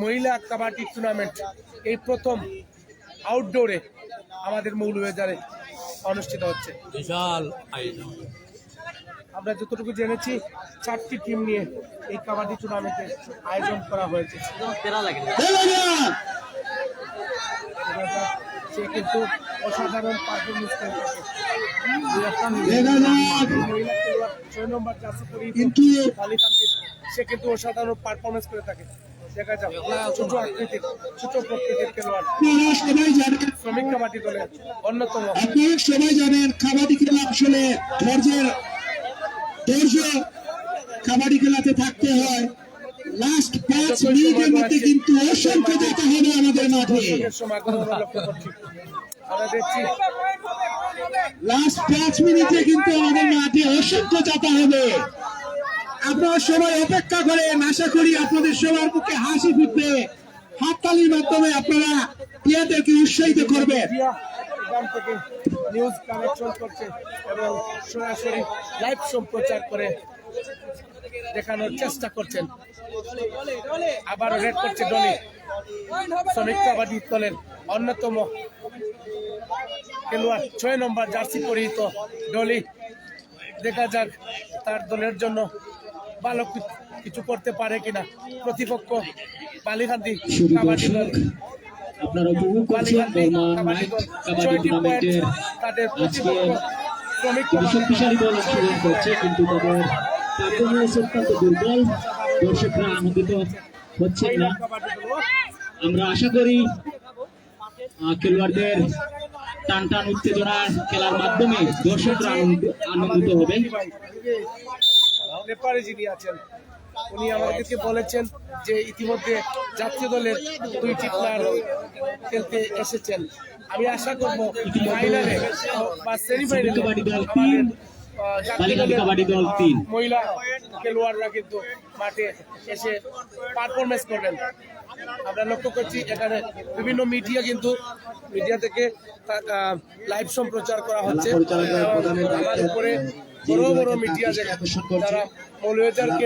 মহিলা কাবাডি টুর্নামেন্ট। এই প্রথম আউটডোরে আমাদের মৌলভীবাজারে অনুষ্ঠিত হচ্ছে। বিশাল আয়োজন। আমরা যতটুকু জেনেছি 4টি টিম নিয়ে এই কাবাডি টুর্নামেন্টের আয়োজন করা হয়েছে। তেরা লাগে দেখা যাক, সে কিন্তু অসাধারণ পারফরমেন্স করে থাকে। দেখা যাক, মহিলা খেলোয়াড় 6 নম্বর জার্সি পরিহিত কিন্তু বালিকান্দির, সে কিন্তু অসাধারণ পারফরমেন্স করে থাকে। দেখা যাক, ছোট আকৃতির, ছোট প্রকৃতির খেলোয়াড়, আপনারা সবাই জানেন, শ্রমিক কাবাডি দলের অন্যতম। আপনারা সবাই জানেন কাবাডি খেলা আসলে ধৈর্য কাবাডি খেলাতে থাকতে হয়। লাস্ট 5 মিনিটের মধ্যে কিন্তু অসংখ্য যেতে হবে আমাদের মাঠে। দর্শকের সমাগম আমরা লক্ষ্য করছি। আমরা দেখছি লাস্ট 5 মিনিটে কিন্তু আমাদের মাঠে অসংখ্য যেতে হবে। আপনারা সবাই অপেক্ষা করেন, আশা করি আপনাদের সবার মুখে হাসি ফুটবে। হাততালির মাধ্যমে আপনারা প্লেয়ারদেরকে উৎসাহিত করবেন। মিডিয়া এখান থেকে নিউজ কানেকশন করছে এবং সরাসরি লাইভ সম্প্রচার করে দেখানোর চেষ্টা করছেন। আবার রেড করছে ডলি, শ্রমিক কাবাডি দলের অন্যতম খেলোয়াড় 6 নম্বর জার্সি পরিহিত ডলি। দেখা যাক তার দলের জন্য ভালো কিছু করতে পারে কিনা প্রতিপক্ষ বালিকান্দি কাবাডি দল। আপনারা উপভোগ করছেন বর্মা নাইট কাবাডি টুর্নামেন্টের তাদের আজকে শ্রমিক খুবই শক্তিশালী দল অংশগ্রহণ করছে, কিন্তু তাদের পারফরমেন্স অত্যন্ত দুর্বল। দর্শকরা আনন্দিত হচ্ছে না। আমরা আশা করি খেলোয়াড়দের টান টান উত্তেজনার খেলার মাধ্যমে দর্শকরা আনন্দিত হবে। নেপালে যিনি আছেন উনি আমাদেরকে বলেছেন যে ইতিমধ্যে জাতীয় দলের 2টি প্লেয়ার খেলতে এসেছেন। আমি আশা করব ফাইনালে বা সেমিফাইনালে কাবাডি দল 3, বালিকান্দি কাবাডি দল 3 মহিলা খেলোয়াড়রা কিন্তু মাঠে এসে পারফরমেন্স করবেন। আমরা লক্ষ্য করছি এখানে বিভিন্ন মিডিয়া থেকে লাইভ সম্প্রচার করা হচ্ছে। আমার উপরে বড় বড় মিডিয়া যারা মৌলভীবাজারকে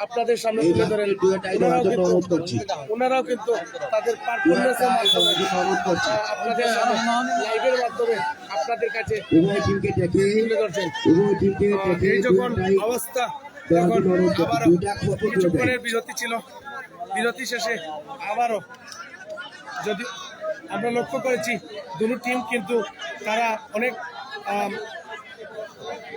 আপনাদের সামনে তুলে ধরেন, ওনারাও কিন্তু তাদের পারফরমেন্সের মাধ্যমে আপনাদের লাইভের মাধ্যমে আপনাদের কাছে তুলে ধরছেন। এই যখন অবস্থা, যখন আবারও কিছুক্ষণের বিরতি ছিল, বিরতি শেষে আবারও যদি আমরা লক্ষ্য করেছি দুটো টিম কিন্তু তারা অনেক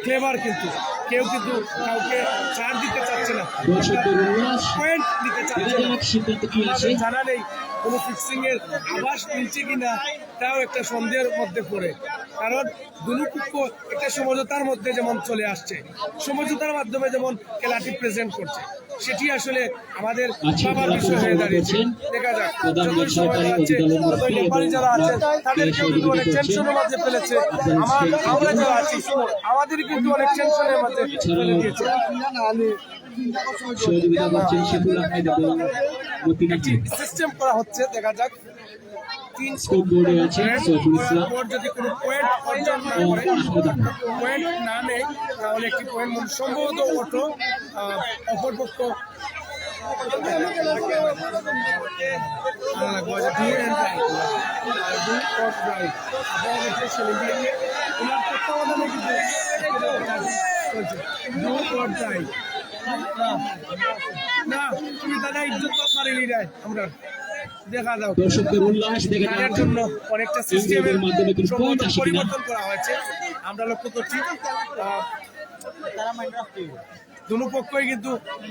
ক্লেভার, কিন্তু কেউ কিন্তু কাউকে ছাড় দিতে চাচ্ছে না, দর্শকদের উল্লাস পয়েন্ট দিতে দেখা চাচ্ছে না। যাক সিদ্ধান্ত কি আসে। আমাদের জানা নেই কোনো ফিক্সিং এর আভাস মিলছে কিনা, তাও একটা সন্দেহের মধ্যে পড়ে। কারণ দুই পক্ষ একটা সমঝোতার মধ্যে যেমন চলে আসছে, সমঝোতার মাধ্যমে যেমন খেলাটি প্রেজেন্ট করছে, সেটি আসলে আমাদের আচ্ছা, ভাবার খেলা বিষয় হয়ে দাঁড়িয়েছে। করছেন দেখা যাক প্রধান যতই সময় সহকারী যাচ্ছে অধিদলের ততই মুরব্বী নেপালি যারা এবং আছেন তাদেরকেও কিন্তু অনেক সহযোগিতা টেনশনের মাঝে ফেলেছে। আমরা যারা আছি আমাদের কিন্তু অনেক টেনশনের মাঝে ফেলে দিয়েছে। সহযোগিতা করছেন শেখুল আহমেদ এবং মতিন আহমেদ। সিস্টেম করা হচ্ছে, দেখা যাক। স্কোর বোর্ডে আছে সৈফুল ইসলাম ওর যদি কোনো পয়েন্ট অর্জন না ও করে, আহমেদ আহমেদ। পয়েন্ট না নেয়, তাহলে একটি পয়েন্ট সম্ভবত অটো অপরপক্ষ না তুমি দাদা ইজ্জত মারিনি রায় আমরা দেখা যাও। দর্শকদের উল্লাস দেখে তাদের জন্য অনেকটা সিস্টেমের মাধ্যমে কিন্তু পয়েন্ট আসে কিনা। পরিবর্তন করা হয়েছে আমরা লক্ষ্য করছি। দুটো পক্ষই কিন্তু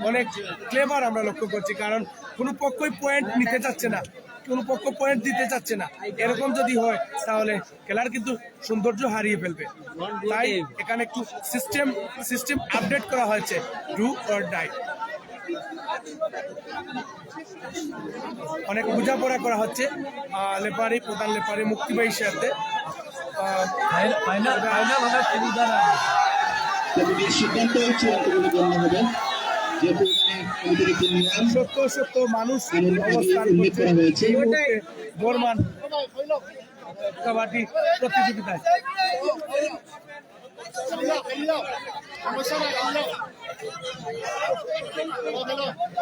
অনেক ক্লেভার আমরা লক্ষ্য করছি, কারণ কোনো পক্ষই পয়েন্ট নিতে চাচ্ছে না, কোনো পক্ষ পয়েন্ট দিতে চাচ্ছে না। এরকম যদি হয় তাহলে খেলার কিন্তু সৌন্দর্য হারিয়ে ফেলবে। তাই এখানে একটু সিস্টেম আপডেট করা হয়েছে, ডু অর ডাই। অনেক বোঝাপড়া করা হচ্ছে লেপারি, প্রধান লেপারি মুক্তিবাহীর সাথে। কমিটির সিদ্ধান্ত চূড়ান্ত বলে গণ্য হবে, যেহেতু এখানে অতিরিক্ত নিয়ম সত্য মানুষ এমন অবস্থান উল্লেখ করা হয়েছে। এই মুহূর্তে বর্মান কাবাডি প্রতিযোগিতায়।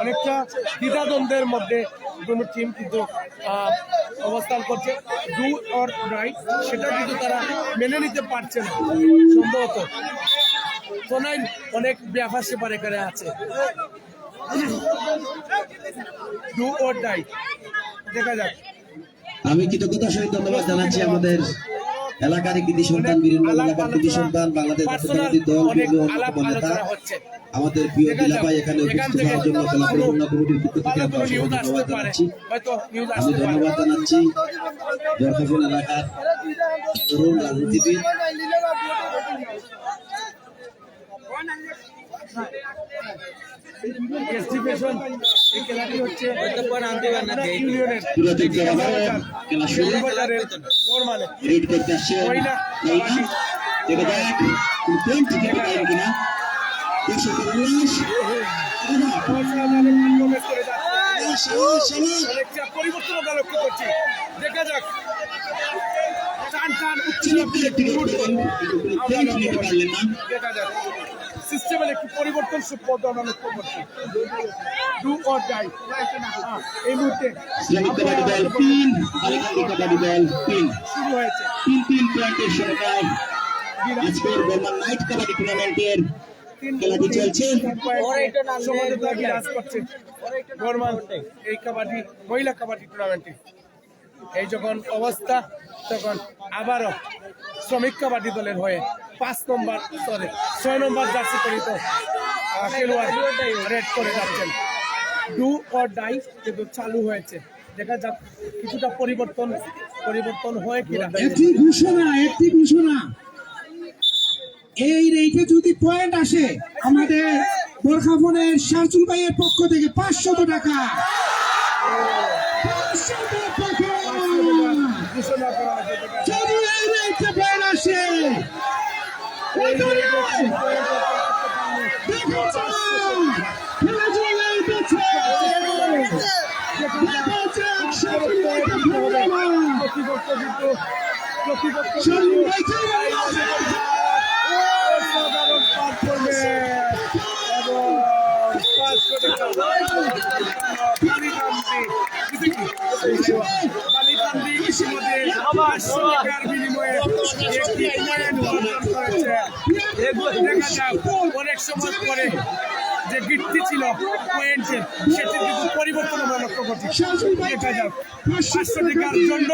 অনেকটা দ্বিধাদ্বন্দ্বের মধ্যে দুটো টিম কিন্তু অবস্থান করছে, ডু অর ডাই, সেটা কিন্তু তারা মেনে নিতে পারছে না সম্ভবত। তোনাইল অনেক ব্যাপার সেপার এখানে আছে, ডু অর ডাই, দেখা যাক। আমি কৃতজ্ঞতার সহিত ধন্যবাদ জানাচ্ছি আমাদের এলাকার কৃতি সন্তান, বীরেন্দ্র এলাকার কৃতি সন্তান, বাংলাদেশ জাতীয়তাবাদী দল অন্যতম নেতা, আমাদের প্রিয় বিলা ভাই এখানে উপস্থিত হওয়ার জন্য খেলা পরিচালনা কমিটির পক্ষ থেকে আমরা অসংখ্য ধন্যবাদ জানাচ্ছি। আমি ধন্যবাদ জানাচ্ছি বরখাফুল এলাকার তরুণ রাজনীতিবিদ এই খেলাটি হচ্ছে ইউনিয়নের খেলা শুরু বর্মানে রেড করতে আসছে মহিলা নাইনা। দেখা যাক কোন পয়েন্ট থেকে পাইবে কিনা। দর্শকদের উল্লাস প্রবেশ করে যাচ্ছে, অনেকটা পরিবর্তন আমরা লক্ষ্য করছি, দেখা যাক। টান উচ্ছিল দেখা যাক, সিস্টেমের একটি পরিবর্তন সুপথ আমরা লক্ষ্য করছি। ডু অর ডাই এই মুহূর্তে ইসলামিক কাবাডি দল 3, বালিকান্দি কাবাডি দল 3, শুরু হয়েছে। 3 পয়েন্টের সমতায় আজকের বর্মান নাইট কাবাডি টুর্নামেন্টের খেলাটি চলছে। সমঝোতা বিরাজ করছে বর্মান এই কাবাডি মহিলা কাবাডি টুর্নামেন্টে। এই যখন অবস্থা, তখন আবারও শ্রমিক কাবাডি দলের হয়ে 6 নম্বর জার্সি পরিহিত খেলোয়াড় রেড করে যাচ্ছেন। ডু অর ডাই কিন্তু চালু হয়েছে, দেখা যাক কিছুটা পরিবর্তন হয় কিনা। একটি ঘোষণা, এই রেটে যদি পয়েন্ট আসে আমাদের বোরখাফোনের শারচুল ভাইয়ের পক্ষ থেকে 500 টাকা। ঘোষণা করা হয়েছে, যদি এই রেটে পয়েন্ট আসে অনেক সময় পরে যে গিটটি ছিল পয়েন্টের, সেটি কিন্তু পরিবর্তন আমরা লক্ষ্য করছি। দেখা যাক 500 টাকার জন্য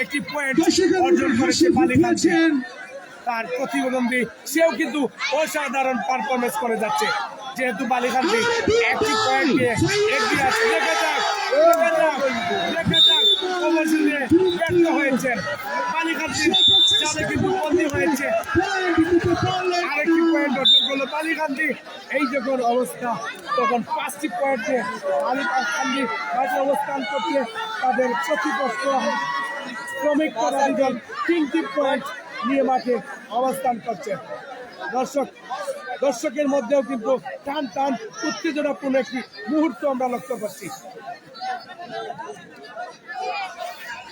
একটি পয়েন্ট অর্জন করেছে বালিকান্দি। তার প্রতিদ্বন্দ্বী সেও কিন্তু অসাধারণ পারফরমেন্স করে যাচ্ছে, যেহেতু বালিকান্দি একটি পয়েন্ট নিয়ে এগিয়ে আছে। দেখা যাক অবশেষে ব্যর্থ হয়েছেন বালিকান্দির চালে, কিন্তু বন্দী হয়েছে। আরেকটি পয়েন্ট অর্জন করলো বালিকান্দি। এই যখন অবস্থা, তখন 5টি পয়েন্টে বালিকান্দি মাঠে অবস্থান করছে। তাদের প্রতিপক্ষ শ্রমিক কবাডি দল 3টি পয়েন্ট নিয়ে মাঠে অবস্থান করছে। দর্শকের মধ্যেও কিন্তু টান টান উত্তেজনাপূর্ণ একটি মুহূর্ত আমরা লক্ষ্য করছি।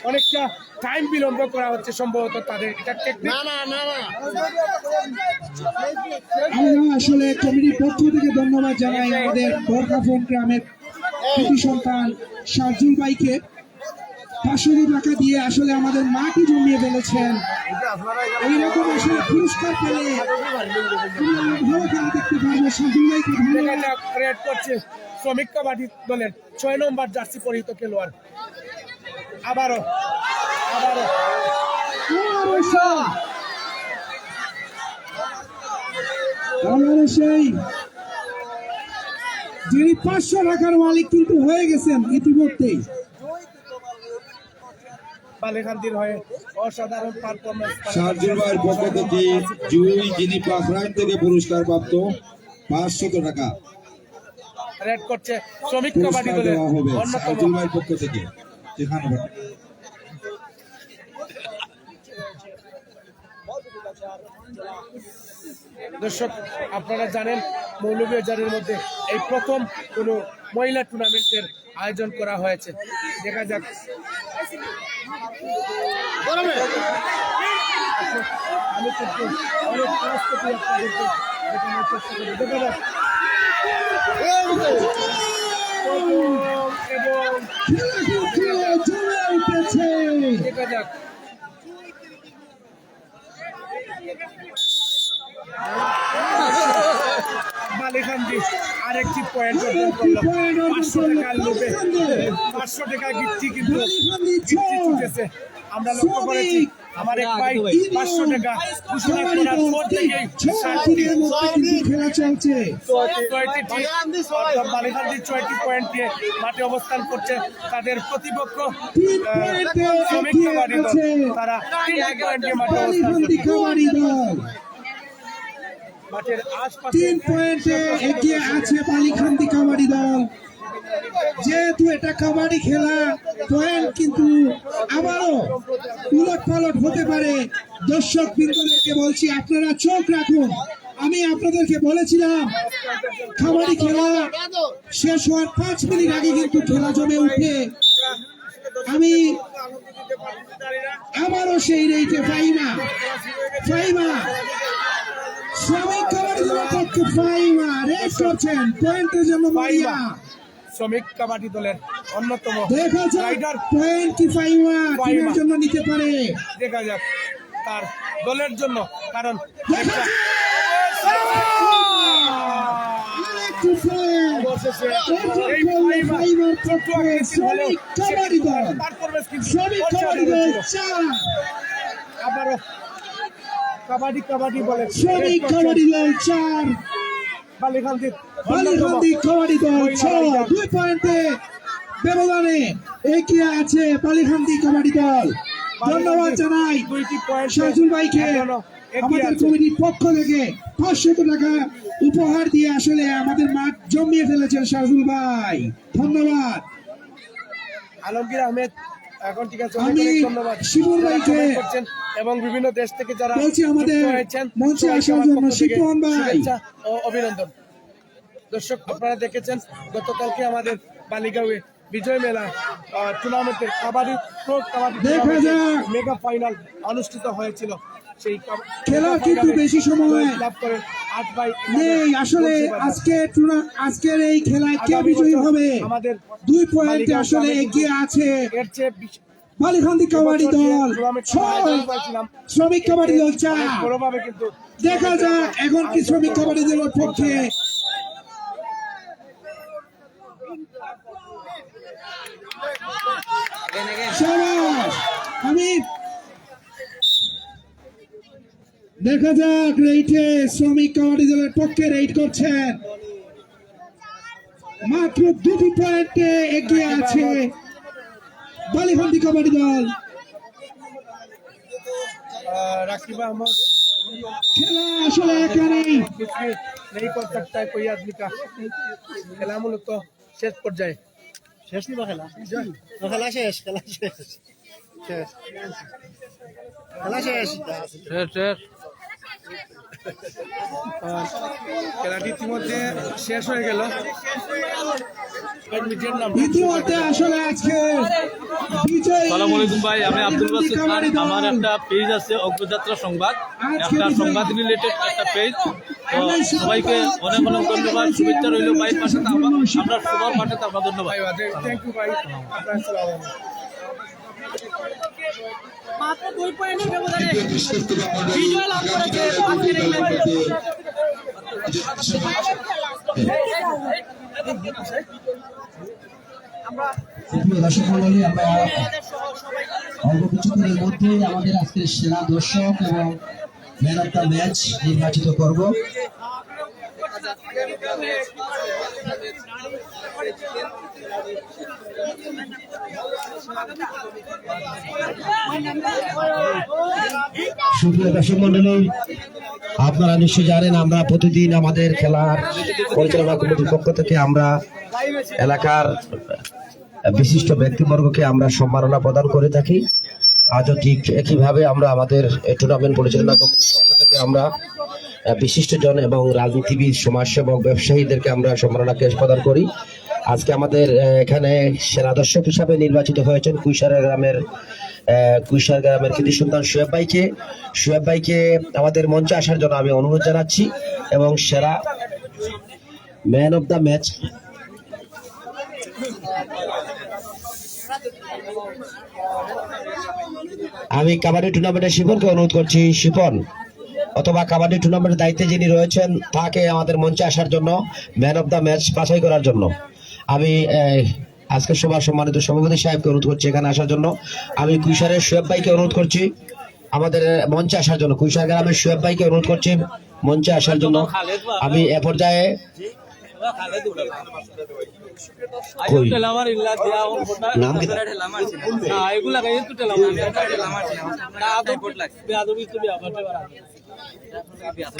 অনেকটা টাইম বিলম্ব করা হচ্ছে সম্ভবত তাদের, এটা টেকনিক। আমরা আসলে কমিটির পক্ষ থেকে ধন্যবাদ জানাই আমাদের বরকাফন গ্রামের কৃতি সন্তান শারজুল ভাইকে। 500 টাকা দিয়ে আসলে আমাদের মাকে জমিয়ে ফেলেছেন। এইরকম আসলে পুরস্কার পেলে ভালো খেলা দেখতে পারবো। শারজুল ভাইকে ধন্যবাদ। রেড করছে শ্রমিক কাবাডি দলের 6 নম্বর জার্সি পরিহিত খেলোয়াড়। আবারও সেই যিনি 500 টাকার মালিক কিন্তু হয়ে গেছেন ইতিমধ্যেই। বালিকান্দির হয়ে অসাধারণ পারফরমেন্স। শারজুল ভাইয়ের পক্ষ থেকে জুই, যিনি 5 রাউন্ড থেকে পুরস্কার প্রাপ্ত 500 টাকা রেড করছে শ্রমিক কাবাডি পুরস্কার দলের দেওয়া হবে অন্যতম। শারজুল ভাইয়ের পক্ষ থেকে। যেখানে দর্শক, আপনারা জানেন মৌলভীবাজারের মধ্যে এই প্রথম কোনো মহিলা টুর্নামেন্টের আয়োজন করা হয়েছে। দেখা যাক আমি কিন্তু অনেক প্রস্তুতি আপনাদেরকে দেখানোর চেষ্টা করি। দেখা যাক দেখা যাক বালিকান্দি আরেকটি পয়েন্ট অর্জন করলো 500 টাকার লোভে। 500 টাকা গিফটি কিন্তু ছুটেছে। আমরা লক্ষ্য করেছি আমার এক ভাই 500 টাকা ঘোষণা করার পর থেকেই খেলা চলছে। বালিকান্দি 6টি পয়েন্ট নিয়ে মাঠে অবস্থান করছে। তাদের প্রতিপক্ষ শ্রমিক কাবাডি দল, তারা 3টি পয়েন্ট নিয়ে মাঠে অবস্থান করছে। মাঠের আশপাশে 3 পয়েন্টে এগিয়ে আছে বালিকান্দি কাবাডি দল। যেহেতু এটা কাবাডি খেলা, পয়েন্ট কিন্তু আবারও উলট পালট হতে পারে। দর্শক বৃন্দদেরকে বলছি, আপনারা চোখ রাখুন। আমি আপনাদেরকে বলেছিলাম কাবাডি খেলা শেষ হওয়ার 5 মিনিট আগে কিন্তু খেলা জমে উঠে। আমি আবারও সেই রেটে ফাইমা শ্রমিক কাবাডি দলের পক্ষে ফাইমা রেড করছেন পয়েন্টের জন্য মারিয়া। শ্রমিক কাবাডি দলের অন্যতম দেখা যাক রাইডার পয়েন্ট কি ফাইমা টিমের জন্য নিতে পারে। দেখা যাক তার দলের জন্য, কারণ দেখা যাক অবশেষে এই ফাইমার পক্ষে শ্রমিক কাবাডি দল। পারফরমেন্স কিন্তু শ্রমিক কাবাডি দল 4, আবারও কাবাডি বলে শ্রমিক কাবাডি দল 4, বালিকান্দি কাবাডি দল 6। 2 পয়েন্টে ব্যবধানে এগিয়ে আছে বালিকান্দি কাবাডি দল। ধন্যবাদ জানাই 2টি পয়েন্ট শারজুল ভাইকে। আমাদের কমিটির পক্ষ থেকে 500 টাকা উপহার দিয়ে আসলে আমাদের মাঠ জমিয়ে ফেলেছেন শারজুল ভাই। ধন্যবাদ। আলমগীর আহমেদ এখন ঠিক আছে, আমি ধন্যবাদ শিবুর ভাইকে করছেন এবং বিভিন্ন দেশ থেকে যারা বলছি আমাদের যুক্ত হয়েছেন, মঞ্চে সবাইকে আসার আমার জন্য পক্ষ থেকে শিবন ভাই। শুভেচ্ছা ও অভিনন্দন। দর্শক, আপনারা দেখেছেন গতকালকে আমাদের বালিগাঁওয়ে বিজয় মেলা টুর্নামেন্টের কাবাডি প্রো কাবাডি দেখা যাক। মেগা ফাইনাল অনুষ্ঠিত হয়েছিল। সেই খেলা কিন্তু বেশি সময় লাভ করে 8 বাই নেই। আসলে আজকের এই খেলায় কে বিজয়ী হবে? আমাদের 2 পয়েন্টে আসলে এগিয়ে আছে এর চেয়ে বালিকান্দি কাবাডি দল 6, শ্রমিক কাবাডি দল 4। বড়ভাবে কিন্তু দেখা যাক এখন কি শ্রমিক কাবাডি দলের পক্ষে শাবাশ। আমি দেখা যাক রেইটে শ্রমিক কাবাডি দলের পক্ষে রেইড করছেন, মাত্র 2টি পয়েন্টে এগিয়ে আছে বালিকান্দি কাবাডি দল। राकिब अहमद খেলা আসলে এখানেই कुछ भी नहीं कर सकता है कोई आदमी का खेला मूलत शेष पर्याये शेष नहीं खेला खेला शेष खेला शेष খেলা শেষ খেলাটি ইতিমধ্যে শেষ হয়ে গেল। ইতিমধ্যে আসলে আজকে বিজয়ী আসসালামু আলাইকুম ভাই, আমি আব্দুল বাসিত খান। কাবাডি দল আমার একটা পেজ আছে অগ্রযাত্রা সংবাদ, একটা সংবাদ রিলেটেড একটা পেজ। তো সবাইকে অনেক অনেক ধন্যবাদ, শুভেচ্ছা রইল ভাই পাশে আমরা সবার পাশে থাকবো। ধন্যবাদ। থ্যাংক ইউ ভাই, আপনার সালাম। মাত্র 2 পয়েন্টের ব্যবধানে বিজয় লাভ করেছে আজকের এই ম্যাচে। দর্শক মন্ডলী, আমরা অল্প কিছুক্ষণের মধ্যেই আমাদের আজকের সেরা দর্শক এবং ম্যান অফ দ্য ম্যাচ নির্বাচিত করব। সুপ্রিয় দর্শক মন্ডলী, আপনারা নিশ্চয়ই জানেন আমরা প্রতিদিন আমাদের খেলার পরিচালনা কমিটির পক্ষ থেকে আমরা এলাকার বিশিষ্ট ব্যক্তিবর্গকে আমরা সম্মাননা প্রদান করে থাকি। আজও ঠিক একইভাবে আমরা আমাদের টুর্নামেন্ট পরিচালনা কমিটির পক্ষ থেকে আমরা বিশিষ্টজন এবং রাজনীতিবিদ, সমাজসেবক, ব্যবসায়ীদেরকে আমরা সম্মাননা ক্রেস্ট প্রদান করি। আজকে আমাদের এখানে সেরা দর্শক হিসাবে নির্বাচিত হয়েছেন কুইসার গ্রামের কৃতি সন্তান সোয়েব ভাইকে আমাদের মঞ্চে আসার জন্য আমি অনুরোধ জানাচ্ছি এবং সেরা ম্যান অফ দ্য ম্যাচ আমি কাবাডি টুর্নামেন্টের শিপনকে অনুরোধ করছি, শিপন অথবা কাবাডি টুর্নামেন্টের দায়িত্বে যিনি রয়েছেন তাকে আমাদের মঞ্চে আসার জন্য ম্যান অফ দ্য ম্যাচ বাছাই করার জন্য আমি আজকে সবার সম্মানিত সভাপতি সাহেবকে অনুরোধ করছি এখানে আসার জন্য। আমি কুইসারের সোয়েব ভাইকে অনুরোধ করছি আমাদের মঞ্চে আসার জন্য, কুইসার গ্রামের সোয়েব ভাইকে অনুরোধ করছি মঞ্চে আসার জন্য। আমি এ পর্যায়ে নাম কি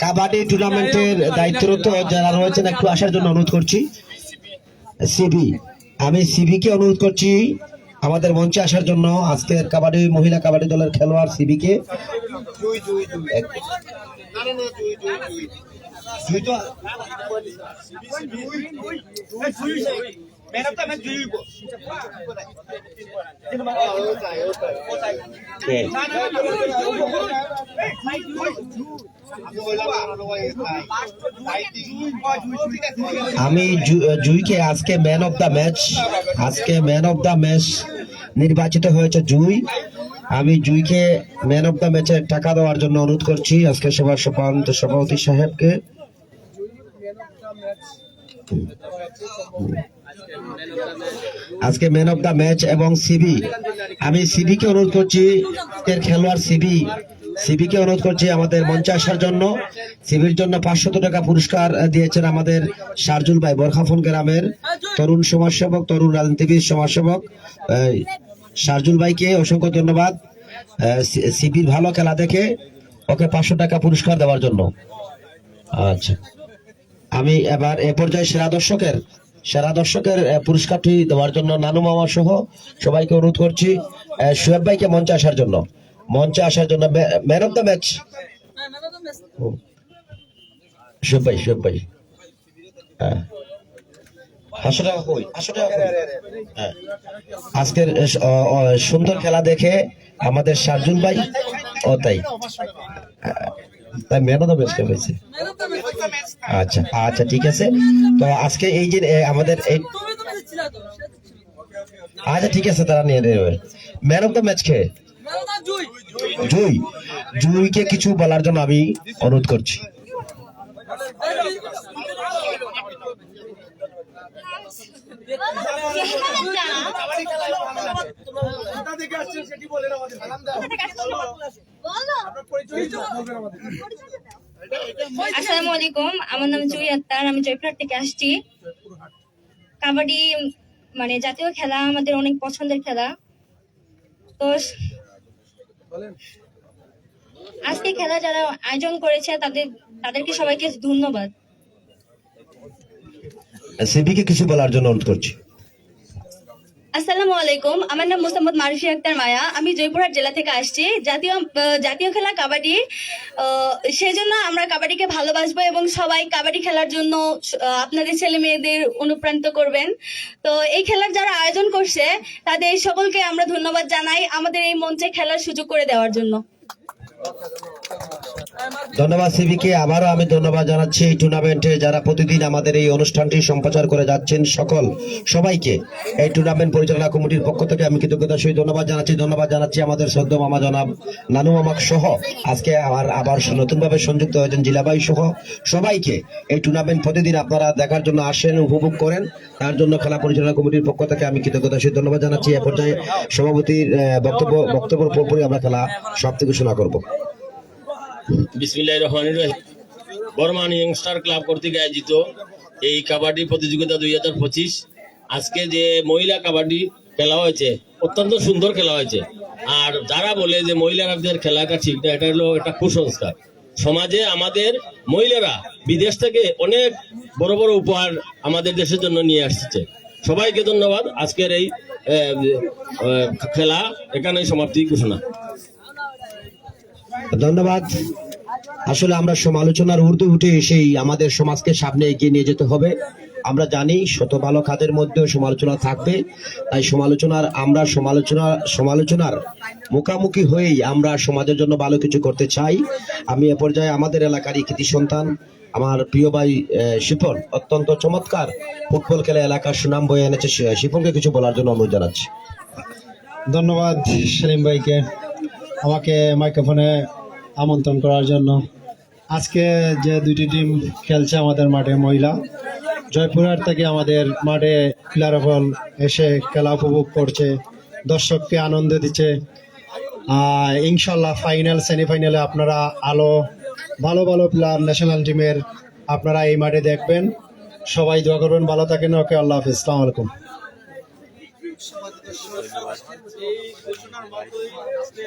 কাবাডি টুর্নামেন্টের দায়িত্বরত যারা রয়েছেন একটু আসার জন্য অনুরোধ করছি। আমি সিবিকে অনুরোধ করছি আমাদের মঞ্চে আসার জন্য। আজকের কাবাডি মহিলা কাবাডি দলের খেলোয়াড় সিবিকে আমি জুইকে আজকে ম্যান অফ দ্য ম্যাচ নির্বাচিত হয়েছে জুই। আমি জুইকে ম্যান অফ দ্য ম্যাচের টাকা দেওয়ার জন্য অনুরোধ করছি আজকে সবার সভাপতি সাহেবকে। আজকে ম্যান অফ দ্য ম্যাচ এবং সিবি, আমি সিবিকে অনুরোধ করছি খেলোয়াড় সিবিকে অনুরোধ করছি আমাদের মঞ্চে আসার জন্য। সিবির জন্য 500 টাকা পুরস্কার দিয়েছেন আমাদের শারজুল ভাই, বরখাফোন গ্রামের তরুণ সমাজসেবক, তরুণ রাজনীতিবিদ, সমাজসেবক শারজুল ভাইকে অসংখ্য ধন্যবাদ সিবির ভালো খেলা দেখে ওকে 500 টাকা পুরস্কার দেওয়ার জন্য। আচ্ছা, আমি এবার এ পর্যায়ে সেরা দর্শকের পুরস্কারটি দেওয়ার জন্য নানু মামা সহ সবাইকে অনুরোধ করছি সোহেব ভাইকে মঞ্চে আসার জন্য man of the match Soheb ভাই। হ্যাঁ, 500 টাকা কই? হ্যাঁ, আজকের সুন্দর খেলা দেখে আমাদের শারজুল ভাই তাই ম্যান অফ দ্য ম্যাচ কে হয়েছে। আচ্ছা ঠিক আছে। তো আজকে এই যে আমাদের আচ্ছা ঠিক আছে, তারা নিয়ে নেবে ম্যান অফ দ্য ম্যাচ কে জুইকে কিছু বলার জন্য আমি অনুরোধ করছি। আসসালামু আলাইকুম, আমার নাম জুই আক্তার, আমি জয়পুরহাট থেকে আসছি। কাবাডি মানে জাতীয় খেলা, আমাদের অনেক পছন্দের খেলা। তো আজকে খেলা যারা আয়োজন করেছে তাদেরকে সবাইকে ধন্যবাদ। সিপিকে কিছু বলার জন্য অনুরোধ করছি। আসসালামু আলাইকুম, আমার নাম মোসাম্মদ মারুফি আক্তার মায়া, আমি জয়পুরহাট জেলা থেকে আসছি। জাতীয় খেলা কাবাডি, সেই জন্য আমরা কাবাডিকে ভালোবাসবো এবং সবাই কাবাডি খেলার জন্য আপনাদের ছেলে মেয়েদের অনুপ্রাণিত করবেন। তো এই খেলার যারা আয়োজন করছে তাদের সকলকে আমরা ধন্যবাদ জানাই আমাদের এই মঞ্চে খেলার সুযোগ করে দেওয়ার জন্য। ধন্যবাদ সিবিকে। আবারও আমি ধন্যবাদ জানাচ্ছি এই টুর্নামেন্টে যারা প্রতিদিন আমাদের এই অনুষ্ঠানটি সম্প্রচার করে যাচ্ছেন সবাইকে এই টুর্নামেন্ট পরিচালনা কমিটির পক্ষ থেকে আমি কৃতজ্ঞতার সহিত ধন্যবাদ জানাচ্ছি আমাদের শ্রদ্ধেয় মামা জনাব নানু মামাক সহ আজকে আবার নতুনভাবে সংযুক্ত হয়েছেন জিলাবাই সহ সবাইকে। এই টুর্নামেন্ট প্রতিদিন আপনারা দেখার জন্য আসেন, উপভোগ করেন, তার জন্য খেলা পরিচালনা কমিটির পক্ষ থেকে আমি কৃতজ্ঞতার সহিত ধন্যবাদ জানাচ্ছি। এ পর্যায়ে সভাপতির বক্তব্য পরপরই আমরা খেলা সমাপ্তি ঘোষণা করব। বিসমিল্লাহির রহমানির রহিম। বর্মান ইয়ংস্টার ক্লাব কর্তৃক আয়োজিত এই কাবাডি প্রতিযোগিতা 2025 আজকে যে মহিলা কাবাডি খেলা হয়েছে অত্যন্ত সুন্দর খেলা হয়েছে। আর যারা বলে যে মহিলাদের খেলাটা ঠিক না, এটা হলো একটা কুসংস্কার। সমাজে আমাদের মহিলারা বিদেশ থেকে অনেক বড় বড় উপহার আমাদের দেশের জন্য নিয়ে আসছে। সবাইকে ধন্যবাদ। আজকের এই খেলা এখানেই সমাপ্তি ঘোষণা। ধন্যবাদ। আসলে আমরা সমালোচনার ঊর্ধ্বে উঠে এসেই আমাদের সমাজকে সামনে এগিয়ে নিয়ে যেতে হবে। আমরা জানি শত ভালো কাজের মধ্যেও সমালোচনা থাকবে, তাই সমালোচনার মুখামুখি হয়েই আমরা সমাজের জন্য ভালো কিছু করতে চাই। আমি এ পর্যায়ে আমাদের এলাকারই কৃতি সন্তান আমার প্রিয় ভাই শিপন অত্যন্ত চমৎকার ফুটবল খেলা এলাকার সুনাম বয়ে এনেছে, শিপনকে কিছু বলার জন্য অনুরোধ জানাচ্ছি। ধন্যবাদ সেলিম ভাইকে আমাকে মাইক্রোফোনে আমন্ত্রণ করার জন্য। আজকে যে দুটি টিম খেলছে আমাদের মাঠে, মহিলা জয়পুরহাট থেকে আমাদের মাঠে প্লেয়ারফল এসে খেলা উপভোগ করছে, দর্শককে আনন্দ দিচ্ছে। ইনশাল্লাহ ফাইনাল সেমিফাইনালে আপনারা ভালো ভালো প্লেয়ার ন্যাশনাল টিমের আপনারা এই মাঠে দেখবেন। সবাই দোয়া করবেন, ভালো থাকেন। ওকে, আল্লাহ হাফিজ, আসসালামু আলাইকুম। এই ঘোষণার মতোই আজকে